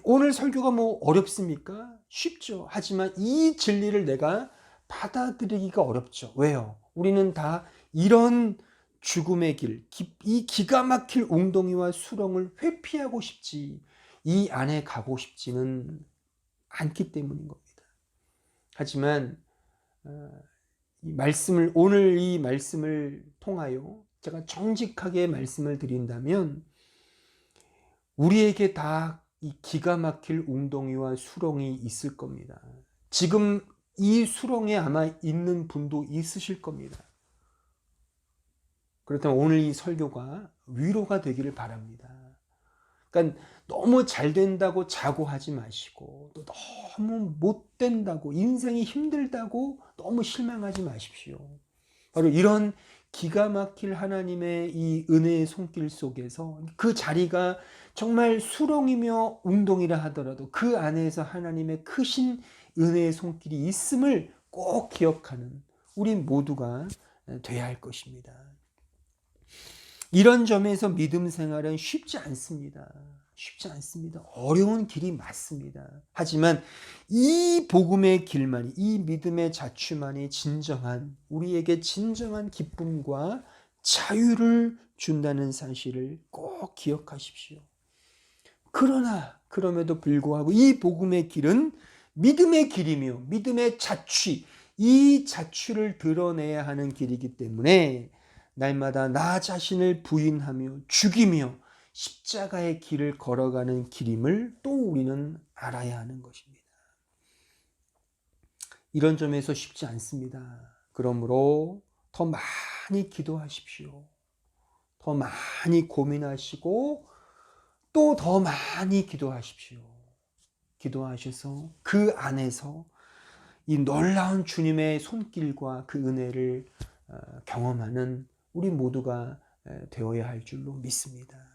오늘 설교가 뭐 어렵습니까? 쉽죠. 하지만 이 진리를 내가 받아들이기가 어렵죠. 왜요? 우리는 다 이런 죽음의 길, 이 기가 막힐 웅덩이와 수렁을 회피하고 싶지, 이 안에 가고 싶지는 않기 때문인 겁니다. 하지만 오늘 이 말씀을 통하여 제가 정직하게 말씀을 드린다면 우리에게 다 이 기가 막힐 웅덩이와 수렁이 있을 겁니다. 지금 이 수렁에 아마 있는 분도 있으실 겁니다. 그렇다면 오늘 이 설교가 위로가 되기를 바랍니다. 그러니까 너무 잘 된다고 자고하지 마시고 또 너무 못 된다고 인생이 힘들다고 너무 실망하지 마십시오. 바로 이런 기가 막힐 하나님의 이 은혜의 손길 속에서 그 자리가 정말 수렁이며 웅덩이라 하더라도 그 안에서 하나님의 크신 은혜의 손길이 있음을 꼭 기억하는 우리 모두가 돼야 할 것입니다. 이런 점에서 믿음 생활은 쉽지 않습니다. 쉽지 않습니다. 어려운 길이 맞습니다. 하지만 이 복음의 길만이, 이 믿음의 자취만이 우리에게 진정한 기쁨과 자유를 준다는 사실을 꼭 기억하십시오. 그럼에도 불구하고 이 복음의 길은 믿음의 길이며 믿음의 자취, 이 자취를 드러내야 하는 길이기 때문에 날마다 나 자신을 부인하며 죽이며 십자가의 길을 걸어가는 길임을 또 우리는 알아야 하는 것입니다. 이런 점에서 쉽지 않습니다. 그러므로 더 많이 기도하십시오. 더 많이 고민하시고 또 더 많이 기도하십시오. 기도하셔서 그 안에서 이 놀라운 주님의 손길과 그 은혜를 경험하는 우리 모두가 되어야 할 줄로 믿습니다.